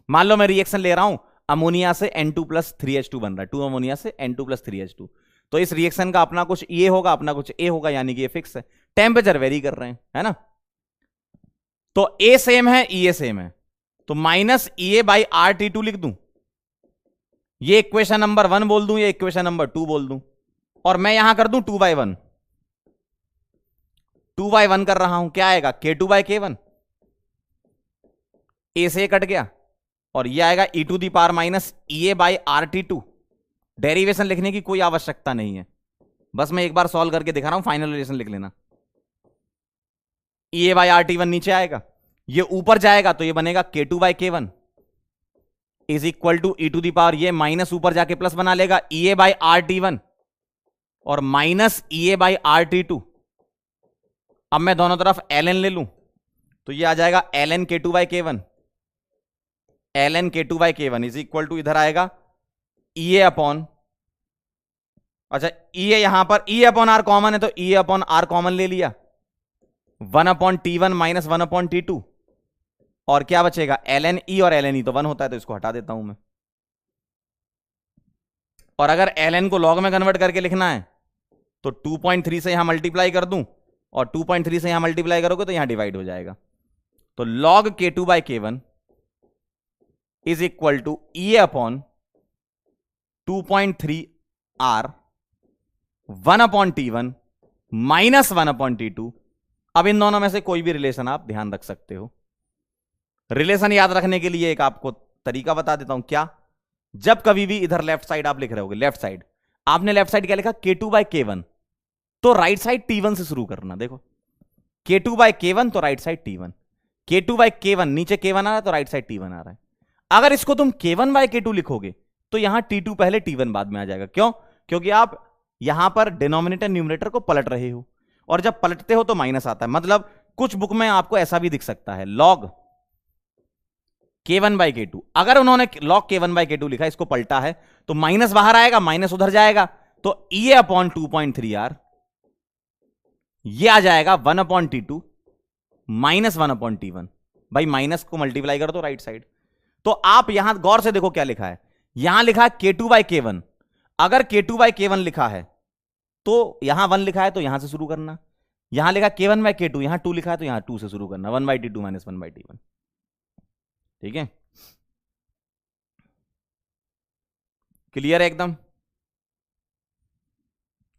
मान लो मैं रिएक्शन ले रहा हूं, अमोनिया से N2+3H2 बन रहा है, 2 अमोनिया से N2+3H2, तो इस रिएक्शन का अपना कुछ ए होगा, अपना कुछ ए होगा, यानी कि ये फिक्स है। टेम्परेचर वेरी कर रहे हैं, है ना, तो ए सेम है ई ए सेम है, तो minus E A by R T two लिख दूं, ये इक्वेशन नंबर 1 बोल दूं, ये इक्वेशन नंबर 2 बोल दूं, और मैं यहां कर दूं 2/1, 2/1 कर रहा हूं, क्या आएगा K2/K1, ए से कट गया, और ये आएगा e to the power minus E A by R T two. Derivation लिखने की कोई आवश्यकता नहीं है, बस मैं एक बार सॉल्व करके दिखा रहा हूं, फाइनल रिलेशन लिख लेना। E A by R T one नीचे आएगा, ये ऊपर जाएगा तो ये बनेगा K2/K1 is equal to E to the power, ये माइनस ऊपर जाके प्लस बना लेगा E A by R T one और minus E A by R T two. अब मैं दोनों तरफ ln ले लूं तो ये आ जाएगा ln K2/K1, ln K2/K1 is equal to, इधर आएगा ई ए अपॉन, अच्छा ई ए यहां पर ई अपॉन आर कॉमन है तो ई अपॉन आर कॉमन ले लिया, 1/T1 माइनस 1/T2, और क्या बचेगा ln e, और ln e तो 1 होता है तो इसको हटा देता हूं मैं। और अगर ln को log में कन्वर्ट करके लिखना है तो 2.3 से यहां मल्टीप्लाई कर दूं, और 2.3 से यहां मल्टीप्लाई करोगे तो यहां डिवाइड हो जाएगा, तो log K2/K1 is equal to E upon 2.3 r 1/T1 minus 1/T2। अब इन दोनों में से कोई भी रिलेशन आप ध्यान रख सकते हो। रिलेशन याद रखने के लिए एक आपको तरीका बता देता हूं, क्या, जब कभी भी इधर लेफ्ट साइड आप लिख रहे होगे, लेफ्ट साइड आपने लेफ्ट साइड क्या लिखा K2/K1, तो राइट साइड T1 से शुरू करना। देखो K2/K1 तो राइट साइड T1, K2/K1 नीचे K1 आ रहा है तो राइट साइड T1 आ रहा है। अगर इसको तुम K1/K2 लिखोगे तो यहां T2 पहले T1 बाद में आ जाएगा। क्यों? क्योंकि आप यहां पर डिनोमिनेटर न्यूमरेटर को पलट रहे हो, और जब पलटते हो तो माइनस आता है। मतलब कुछ बुक में आपको ऐसा भी दिख सकता है, log K1/K2, अगर उन्होंने log K1/K2 लिखा, इसको पलटा है तो माइनस बाहर आएगा, माइनस उधर जाएगा, तो ई अपॉन 2.3r ये आ जाएगा 1/T2 माइनस 1/T1 भाई माइनस को मल्टीप्लाई कर दो राइट साइड। तो आप यहां गौर से देखो क्या लिखा है, यहां लिखा है K2/K1। अगर K2/K1 लिखा है तो यहां 1 लिखा है तो यहां से शुरू करना, यहां लिखा K1/K2, यहां 2 लिखा है तो यहां 2 से शुरू करना, 1/T2 माइनस 1/T1। ठीक है, क्लियर है एकदम।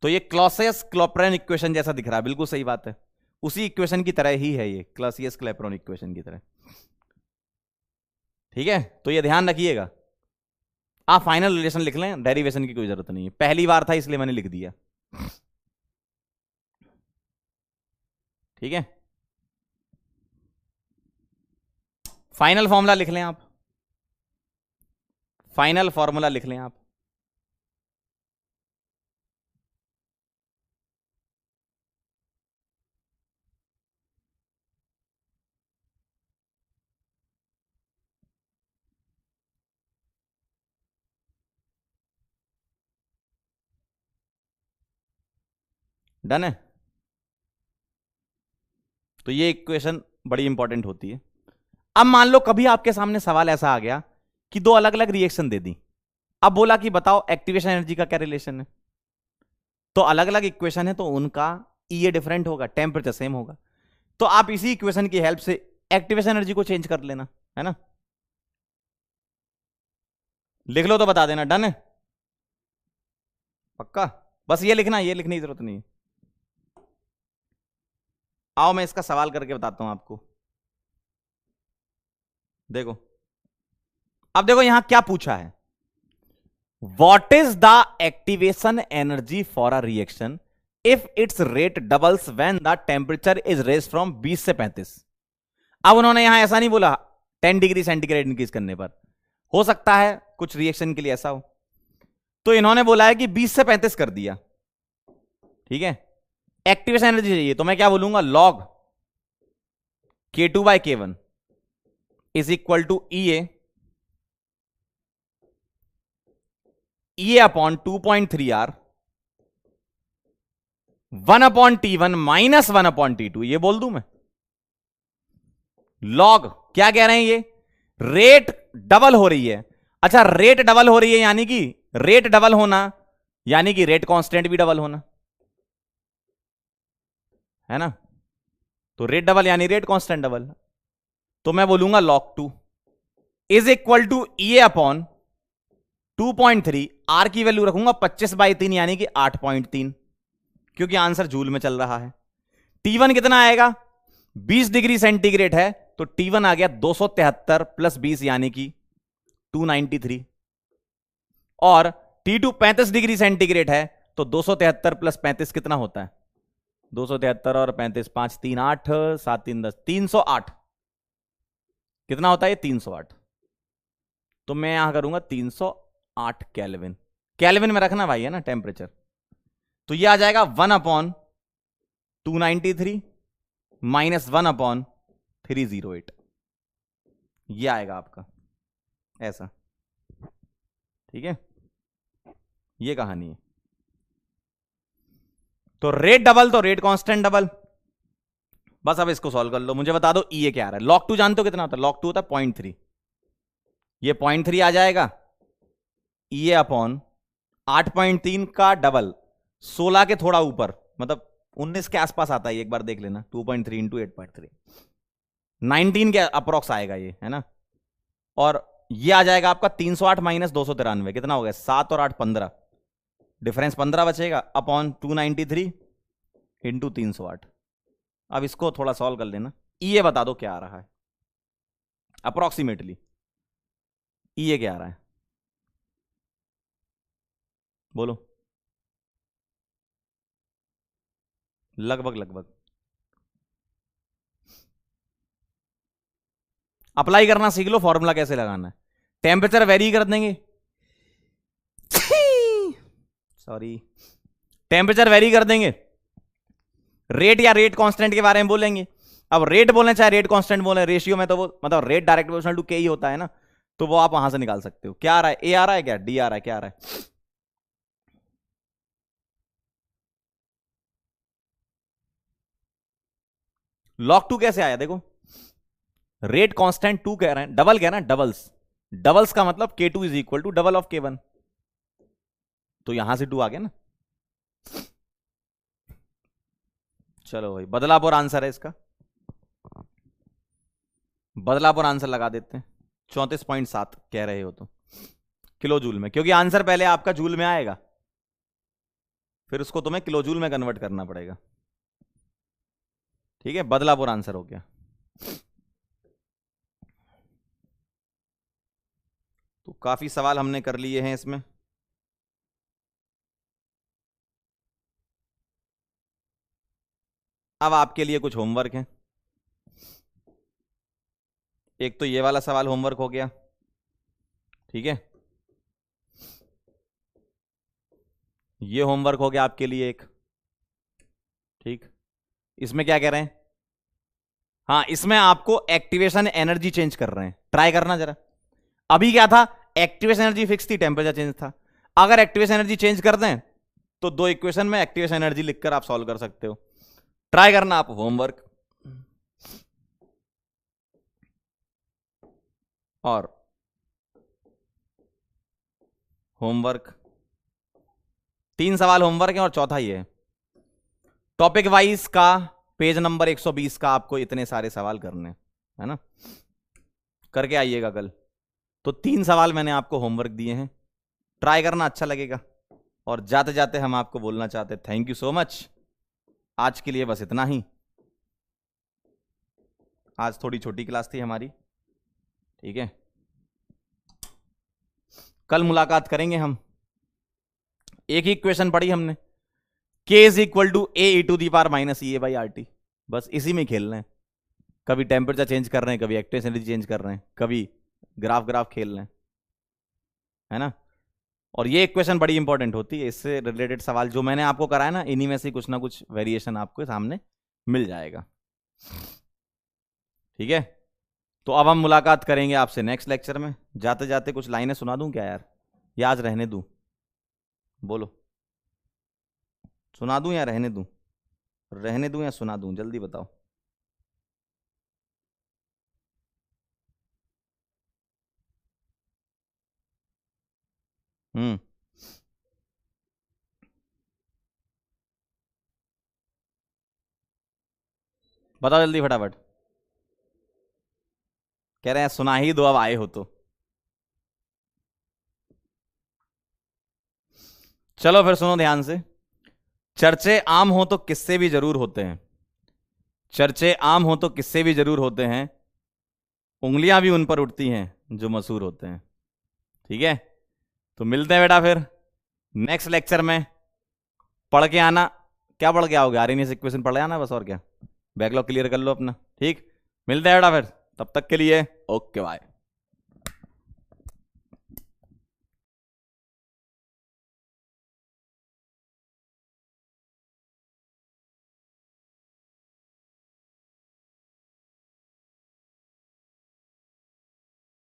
तो ये क्लॉसियस क्लैपेरॉन इक्वेशन जैसा दिख रहा है, बिल्कुल सही बात है, उसी इक्वेशन की तरह ही है ये, क्लॉसियस क्लैपेरॉन इक्वेशन की तरह। ठीक है, तो ये ध्यान रखिएगा। आप फाइनल रिलेशन लिख लें, डेरिवेशन की कोई जरूरत नहीं है, पहली बार था इसलिए मैंने लिख दिया। ठीक है, फाइनल फॉर्मूला लिख लें आप, फाइनल फॉर्मूला लिख लें आप। डन है, तो ये इक्वेशन बड़ी इंपॉर्टेंट होती है। अब मान लो कभी आपके सामने सवाल ऐसा आ गया कि दो अलग अलग रिएक्शन दे दी, अब बोला कि बताओ एक्टिवेशन एनर्जी का क्या रिलेशन है, तो अलग अलग इक्वेशन है तो उनका ये डिफरेंट होगा, टेम्परेचर सेम होगा। तो आप इसी इक्वेशन की हेल्प से एक्टिवेशन एनर्जी को चेंज कर लेना, है ना। लिख लो तो बता देना, डन है पक्का। बस ये लिखना, ये लिखने की जरूरत नहीं है। आओ मैं इसका सवाल करके बताता हूं आपको। देखो, अब देखो यहां क्या पूछा है, what is the activation energy for a reaction if its rate doubles when the temperature is raised from 20 से 35। अब उन्होंने यहां ऐसा नहीं बोला 10 डिग्री सेंटीग्रेड इंक्रीज करने पर, हो सकता है कुछ रिएक्शन के लिए ऐसा हो, तो इन्होंने बोला है कि 20 से 35 कर दिया। ठीक है, एक्टिवेशन एनर्जी चाहिए तो मैं क्या बोलूंगा, log K2/K1 is equal to E upon 2.3R 1/T1 minus 1/T2, ये बोल दूं मैं। लॉग क्या कह रहे हैं, ये रेट डबल हो रही है। अच्छा, रेट डबल हो रही है यानी कि रेट डबल होना यानी कि रेट कांस्टेंट भी डबल होना, है ना। तो रेट डबल यानी रेट कांस्टेंट डबल, तो मैं बोलूंगा log 2 is equal to E upon 2.3, R की वैल्यू रखूंगा 25/3 यानी कि 8.3, क्योंकि आंसर जूल में चल रहा है। T1 कितना आएगा, 20 डिग्री सेंटीग्रेड है तो T1 आ गया 273 प्लस 20 यानी कि 293, और T2 35 डिग्री सेंटीग्रेड है तो 273 प्लस 35 कितना होता है, 273 और 35, 5 3 8 7 3 10, 308। कितना होता है ये, 308। तो मैं यहां करूंगा 308 केल्विन, केल्विन में रखना भाई, है ना टेम्परेचर। तो ये आ जाएगा 1/293 माइनस 1/308, ये आएगा आपका ऐसा। ठीक है, ये कहानी है। तो रेट डबल तो रेट कांस्टेंट डबल। बस अब इसको सॉल्व कर लो, मुझे बता दो ये क्या आ रहा है। log 2 जानते हो कितना होता है, log 2 होता है 0.3, ये 0.3 आ जाएगा, ये अपॉन 8.3 का डबल 16 के थोड़ा ऊपर, मतलब 19 के आसपास आता है, एक बार देख लेना, 2.3 इंटू 8.3, 19 के अप्रोक्स आएगा ये, है ना। और ये आ जाएगा आपका 308 माइनस 293, कितना हो गया, 7 और 8 15, डिफरेंस 15 बचेगा, अपॉन 293 इंटू 308। अब इसको थोड़ा सॉल्व कर लेना, ये बता दो क्या आ रहा है अप्रोक्सीमेटली, ये क्या आ रहा है, बोलो। लगभग लगभग अप्लाई करना सीख लो, फॉर्मूला कैसे लगाना है। टेम्परेचर वेरी कर देंगे, सॉरी, टेम्परेचर वेरी कर देंगे, रेट या रेट कांस्टेंट के बारे में बोलेंगे। अब रेट बोले चाहे रेट कांस्टेंट बोले, रेशियो में तो वो मतलब रेट डायरेक्ट प्रोपोर्शनल टू के ही होता है ना, तो वो आप वहां से निकाल सकते हो। क्या आ रहा है, ए आ रहा है क्या, डी आ रहा है, क्या आ रहा है। log 2 कैसे आया देखो, रेट कांस्टेंट 2 कह रहे हैं, डबल कह रहे हैं, डबल्स। डबल्स का मतलब K2 is equal to double of K1, तो यहां से 2 आ गया ना। चलो भाई, बदलापुर आंसर है इसका, बदलापुर आंसर लगा देते हैं। 34.7 कह रहे हो तो किलो जूल में, क्योंकि आंसर पहले आपका जूल में आएगा, फिर उसको तुम्हें किलो जूल में कन्वर्ट करना पड़ेगा। ठीक है, बदलापुर आंसर हो गया। तो काफी सवाल हमने कर लिए हैं इसमें। अब आपके लिए कुछ होमवर्क है। एक तो ये वाला सवाल होमवर्क हो गया, ठीक है। ये होमवर्क हो गया आपके लिए एक, ठीक। इसमें क्या कह रहे हैं, हाँ इसमें आपको एक्टिवेशन एनर्जी चेंज कर रहे हैं, ट्राई करना जरा। अभी क्या था, एक्टिवेशन एनर्जी फिक्स थी, टेम्परेचर चेंज था। अगर एक्टिवेशन एनर्जी चेंज कर दें तो 2 इक्वेशन में एक्टिवेशन एनर्जी लिखकर आप सॉल्व कर सकते हो। ट्राई करना आप होमवर्क। और होमवर्क 3 सवाल होमवर्क है और चौथा ये है। टॉपिक वाइज का पेज नंबर 120 का आपको इतने सारे सवाल करने है ना, करके आइएगा कल। तो 3 सवाल मैंने आपको होमवर्क दिए हैं, ट्राई करना, अच्छा लगेगा। और जाते जाते हम आपको बोलना चाहते, थैंक यू सो मच। आज के लिए बस इतना ही। आज थोड़ी छोटी क्लास थी हमारी, ठीक है। कल मुलाकात करेंगे हम। एक ही क्वेश्चन पढ़ी हमने, K is equal to A E to the power minus E A by R T, बस इसी में खेलना है। कभी टेम्परेचर चेंज कर रहे हैं, कभी एक्टिवेशन एनर्जी चेंज कर रहे हैं, कभी ग्राफ खेल रहे हैं, है ना। और ये इक्वेशन बड़ी इंपॉर्टेंट होती है, इससे रिलेटेड सवाल जो मैंने आपको कराया ना, इन्हीं में से कुछ ना कुछ वेरिएशन आपको सामने मिल जाएगा, ठीक है। तो अब हम मुलाकात करेंगे आपसे नेक्स्ट लेक्चर में। जाते जाते कुछ लाइनें सुना दूं क्या यार, या आज रहने दूं, बोलो। सुना दूं या रहने दूं, रहने दूं या सुना दूं, जल्दी बताओ। हम्म, बताओ जल्दी फटाफट। कह रहे हैं सुना ही दो, अब आए हो तो। चलो फिर सुनो ध्यान से। चर्चे आम हो तो किस्से भी जरूर होते हैं, चर्चे आम हो तो किस्से भी जरूर होते हैं, उंगलियां भी उन पर उठती हैं जो मशहूर होते हैं, ठीक है। तो मिलते हैं बेटा फिर नेक्स्ट लेक्चर में। पढ़ के आना, क्या पढ़ के आओगे, आर्यनियस इक्वेशन पढ़ आना बस, और क्या। बैकलॉग क्लियर कर लो अपना, ठीक। मिलते हैं बेटा फिर, तब तक के लिए ओके बाय।